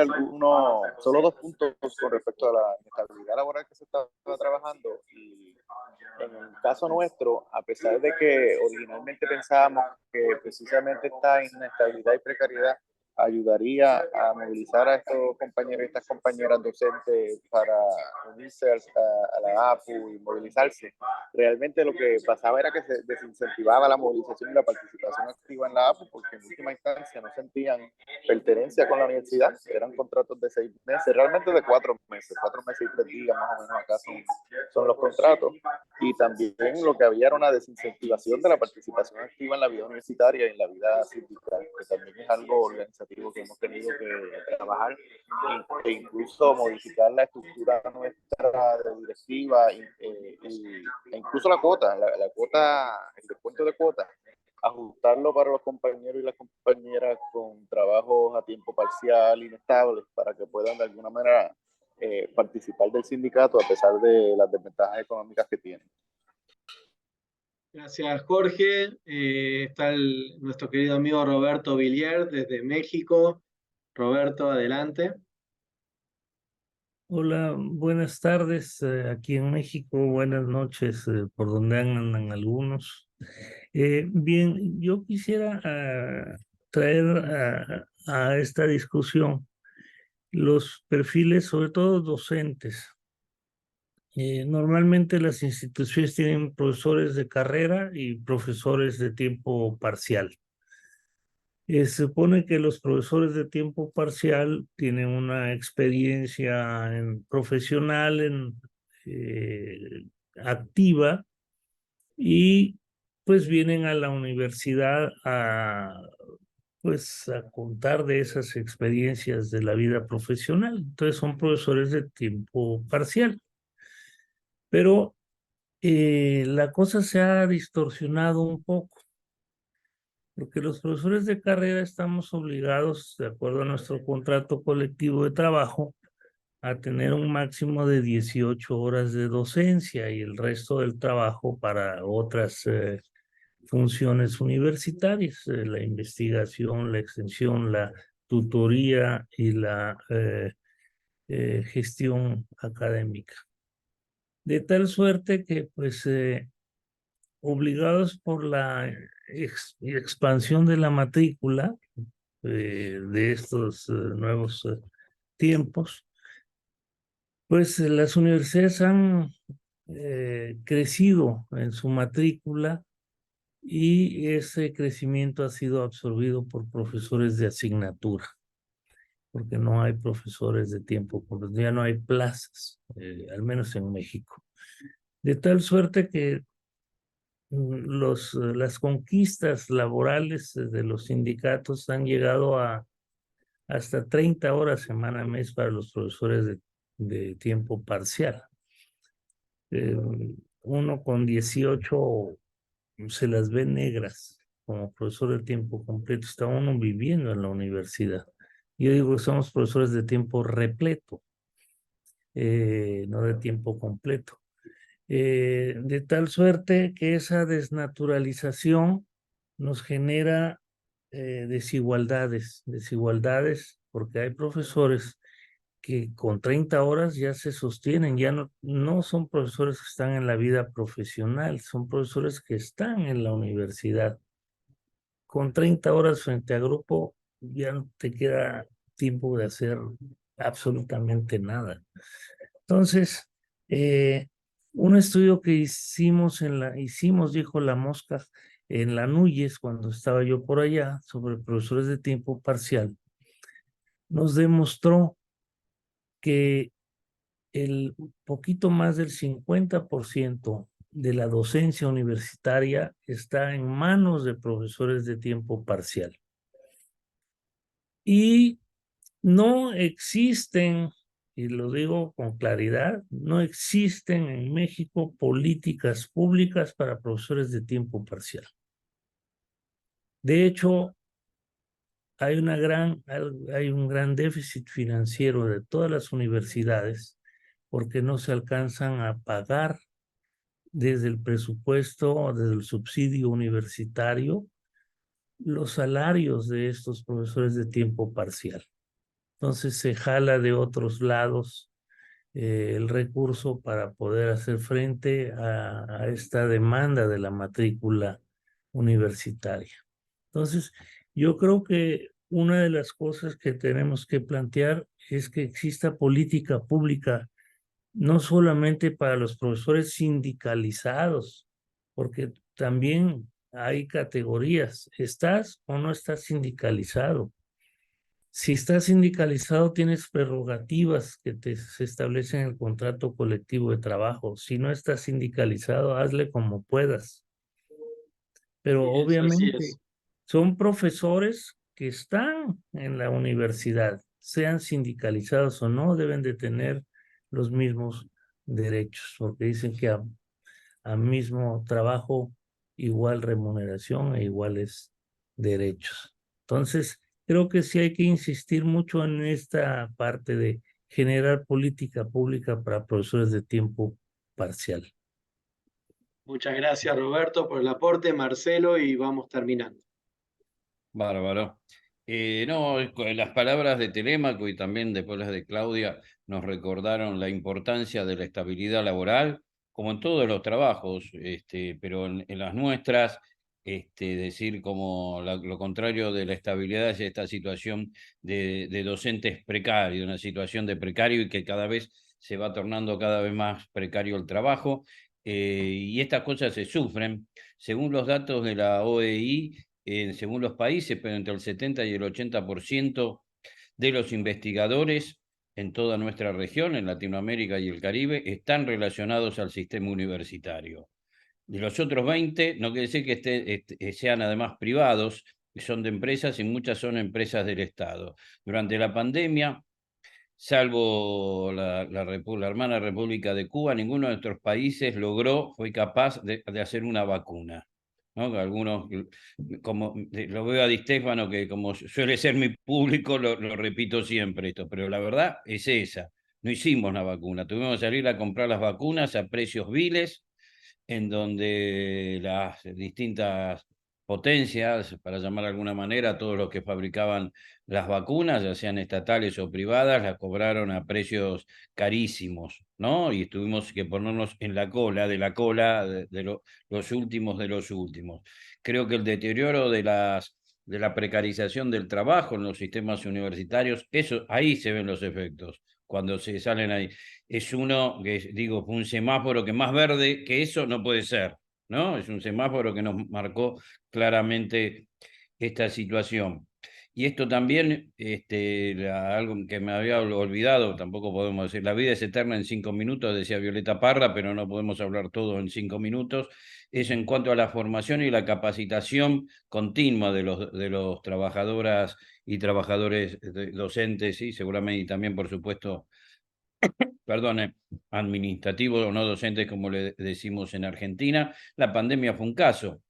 [SPEAKER 6] solo 2 puntos con respecto a la inestabilidad laboral que se está trabajando. Y en el caso nuestro, a pesar de que originalmente pensábamos que precisamente esta inestabilidad y precariedad ayudaría a movilizar a estos compañeros y estas compañeras docentes para unirse a la APU y movilizarse, realmente lo que pasaba era que se desincentivaba la movilización y la participación activa en la APU, porque en última instancia no sentían pertenencia con la universidad. Eran contratos de 6 meses, realmente de 4 meses, 4 meses y 3 días más o menos acá son los contratos. Y también lo que había era una desincentivación de la participación activa en la vida universitaria y en la vida sindical, que también es algo organizativo que hemos tenido que trabajar e incluso modificar la estructura nuestra de directiva e incluso la cuota, el descuento descuento de cuotas, ajustarlo para los compañeros y las compañeras con trabajos a tiempo parcial, inestables, para que puedan de alguna manera participar del sindicato a pesar de las desventajas económicas que tienen.
[SPEAKER 2] Gracias, Jorge. Está nuestro querido amigo Roberto Villier desde México. Roberto, adelante.
[SPEAKER 9] Hola, buenas tardes aquí en México, buenas noches por donde andan algunos. Bien, yo quisiera traer a esta discusión los perfiles, sobre todo docentes. Normalmente las instituciones tienen profesores de carrera y profesores de tiempo parcial. Se supone que los profesores de tiempo parcial tienen una experiencia profesional, activa, y pues vienen a la universidad pues, a contar de esas experiencias de la vida profesional. Entonces son profesores de tiempo parcial. Pero la cosa se ha distorsionado un poco, porque los profesores de carrera estamos obligados, de acuerdo a nuestro contrato colectivo de trabajo, a tener un máximo de 18 horas de docencia y el resto del trabajo para otras funciones universitarias, la investigación, la extensión, la tutoría y la gestión académica. De tal suerte que, pues, obligados por la expansión de la matrícula de estos nuevos tiempos, pues las universidades han crecido en su matrícula y ese crecimiento ha sido absorbido por profesores de asignatura, porque no hay profesores de tiempo, porque ya no hay plazas, al menos en México. De tal suerte que las conquistas laborales de los sindicatos han llegado a hasta 30 horas semana mes para los profesores de tiempo parcial. Uno con 18 se las ve negras como profesor de tiempo completo. Está uno viviendo en la universidad. Yo digo que somos profesores de tiempo repleto, no de tiempo completo. De tal suerte que esa desnaturalización nos genera desigualdades porque hay profesores que con 30 horas ya se sostienen, ya no son profesores que están en la vida profesional, son profesores que están en la universidad. Con 30 horas frente a grupo ya no te queda tiempo de hacer absolutamente nada. Entonces, un estudio que hicimos, dijo la Mosca, en la Núñez, cuando estaba yo por allá, sobre profesores de tiempo parcial, nos demostró que el poquito más del 50% de la docencia universitaria está en manos de profesores de tiempo parcial. Y no existen, y lo digo con claridad, no existen en México políticas públicas para profesores de tiempo parcial. De hecho, hay un gran déficit financiero de todas las universidades porque no se alcanzan a pagar desde el presupuesto, desde el subsidio universitario, los salarios de estos profesores de tiempo parcial. Entonces se jala de otros lados el recurso para poder hacer frente a esta demanda de la matrícula universitaria. Entonces, yo creo que una de las cosas que tenemos que plantear es que exista política pública, no solamente para los profesores sindicalizados, porque también hay categorías. ¿Estás o no estás sindicalizado? Si estás sindicalizado, tienes prerrogativas que se establecen en el contrato colectivo de trabajo. Si no estás sindicalizado, hazle como puedas. Pero obviamente son profesores que están en la universidad, sean sindicalizados o no, deben de tener los mismos derechos, porque dicen que a mismo trabajo igual remuneración e iguales derechos. Entonces, creo que sí hay que insistir mucho en esta parte de generar política pública para profesores de tiempo parcial.
[SPEAKER 2] Muchas gracias, Roberto, por el aporte, Marcelo, y vamos terminando.
[SPEAKER 3] Bárbaro. No, las palabras de Telémaco y también después las de Claudia nos recordaron la importancia de la estabilidad laboral, como en todos los trabajos, pero en las nuestras, decir como lo contrario de la estabilidad es esta situación de docentes precarios, una situación de precario y que cada vez se va tornando cada vez más precario el trabajo. Y estas cosas se sufren. Según los datos de la OEI, según los países, pero entre el 70 y el 80% de los investigadores en toda nuestra región, en Latinoamérica y el Caribe, están relacionados al sistema universitario. De los otros 20, no quiere decir que sean además privados, son de empresas y muchas son empresas del Estado. Durante la pandemia, salvo la hermana República de Cuba, ninguno de nuestros países fue capaz de hacer una vacuna, ¿no? Algunos, como lo veo a Di Stefano, que como suele ser mi público, lo repito siempre esto, pero la verdad es esa, no hicimos la vacuna, tuvimos que salir a comprar las vacunas a precios viles, en donde las distintas potencias, para llamar de alguna manera, todos los que fabricaban las vacunas, ya sean estatales o privadas, las cobraron a precios carísimos, ¿no? Y tuvimos que ponernos en la cola los últimos de los últimos. Creo que el deterioro de la precarización del trabajo en los sistemas universitarios, ahí se ven los efectos, cuando se salen ahí. Es uno que, digo, un semáforo que más verde que eso no puede ser, ¿no? Es un semáforo que nos marcó claramente esta situación. Y esto también, algo que me había olvidado, tampoco podemos decir, la vida es eterna en 5 minutos, decía Violeta Parra, pero no podemos hablar todo en 5 minutos, es en cuanto a la formación y la capacitación continua de los trabajadoras y trabajadores docentes, y seguramente y también, por supuesto, perdone, administrativos o no docentes, como le decimos en Argentina. La pandemia fue un caso.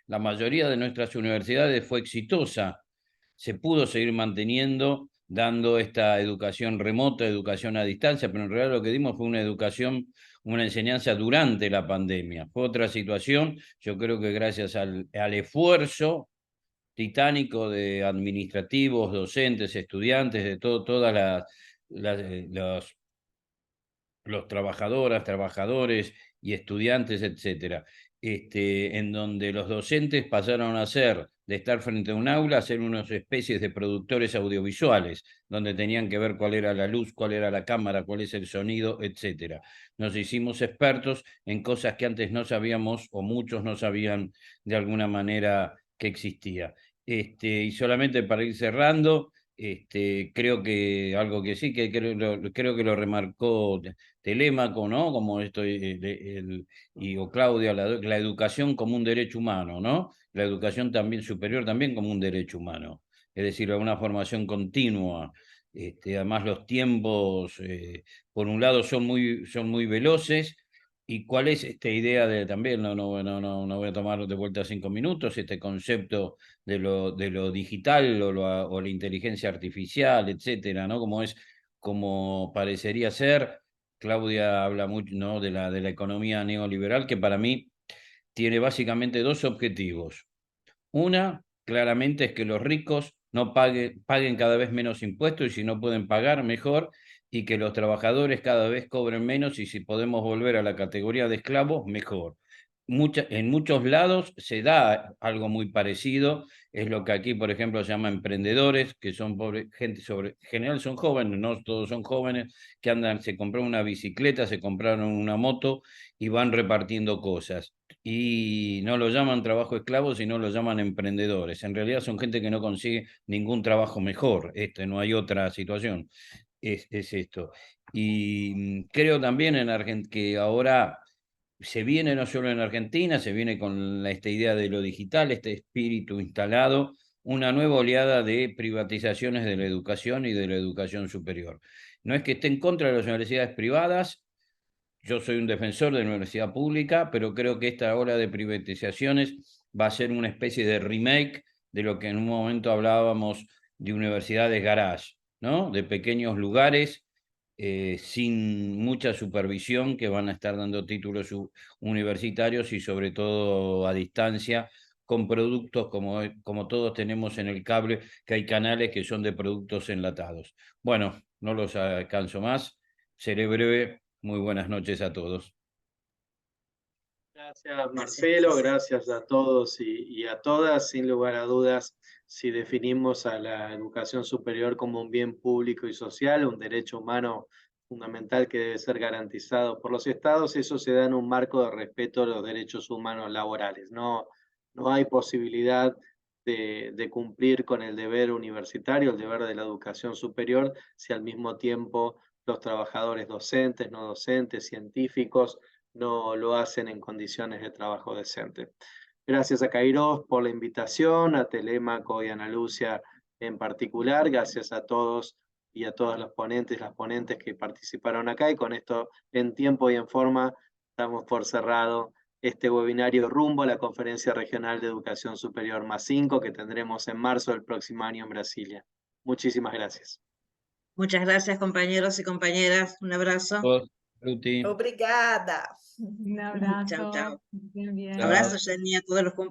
[SPEAKER 3] La mayoría de nuestras universidades fue exitosa. Se pudo seguir manteniendo, dando esta educación remota, educación a distancia, pero en realidad lo que dimos fue una educación, una enseñanza durante la pandemia. Fue otra situación, yo creo que gracias al esfuerzo titánico de administrativos, docentes, estudiantes, de todas los trabajadoras, trabajadores y estudiantes, etcétera, en donde los docentes pasaron a ser, de estar frente a un aula, a ser unas especies de productores audiovisuales, donde tenían que ver cuál era la luz, cuál era la cámara, cuál es el sonido, etcétera. Nos hicimos expertos en cosas que antes no sabíamos o muchos no sabían de alguna manera que existía. Y solamente para ir cerrando, creo que algo que sí, que creo que lo remarcó Telémaco, ¿no? Como esto, o Claudia, la educación como un derecho humano, ¿no? La educación también superior también como un derecho humano. Es decir, una formación continua. Además, los tiempos, por un lado, son muy veloces. ¿Y cuál es esta idea de también, no voy a tomar de vuelta 5 minutos, este concepto de lo digital o la inteligencia artificial, etcétera, ¿no? Como parecería ser. Claudia habla mucho, ¿no?, de la economía neoliberal, que para mí tiene básicamente 2 objetivos. Una, claramente, es que los ricos no paguen cada vez menos impuestos, y si no pueden pagar, mejor, y que los trabajadores cada vez cobren menos, y si podemos volver a la categoría de esclavos, mejor. En muchos lados se da algo muy parecido, es lo que aquí, por ejemplo, se llama emprendedores, que son gente en general son jóvenes, no todos son jóvenes, que se compraron una bicicleta, se compraron una moto y van repartiendo cosas. Y no lo llaman trabajo esclavo, sino lo llaman emprendedores. En realidad son gente que no consigue ningún trabajo mejor, no hay otra situación, es esto. Y creo también que ahora se viene, no solo en Argentina, se viene con esta idea de lo digital, este espíritu instalado, una nueva oleada de privatizaciones de la educación y de la educación superior. No es que esté en contra de las universidades privadas, yo soy un defensor de la universidad pública, pero creo que esta ola de privatizaciones va a ser una especie de remake de lo que en un momento hablábamos de universidades garage, ¿no? De pequeños lugares sin mucha supervisión, que van a estar dando títulos universitarios y sobre todo a distancia, con productos como todos tenemos en el cable, que hay canales que son de productos enlatados. Bueno, no los alcanzo más, seré breve. Muy buenas noches a todos.
[SPEAKER 2] Gracias, Marcelo, gracias a todos y a todas. Sin lugar a dudas, si definimos a la educación superior como un bien público y social, un derecho humano fundamental que debe ser garantizado por los estados, eso se da en un marco de respeto a los derechos humanos laborales. No hay posibilidad de cumplir con el deber universitario, el deber de la educación superior, si al mismo tiempo los trabajadores docentes, no docentes, científicos, no lo hacen en condiciones de trabajo decente. Gracias a Kairos por la invitación, a Telémaco y a Ana Lucia en particular, gracias a todos y a todas los ponentes, las ponentes que participaron acá, y con esto en tiempo y en forma damos por cerrado este webinario rumbo a la Conferencia Regional de Educación Superior +5 que tendremos en marzo del próximo año en Brasilia. Muchísimas gracias.
[SPEAKER 4] Muchas gracias, compañeros y compañeras. Un abrazo.
[SPEAKER 5] Obrigada.
[SPEAKER 8] Un abrazo.
[SPEAKER 4] Chao, chao.
[SPEAKER 8] Bien, bien.
[SPEAKER 4] Abrazo, Jenny, a todos los compañeros.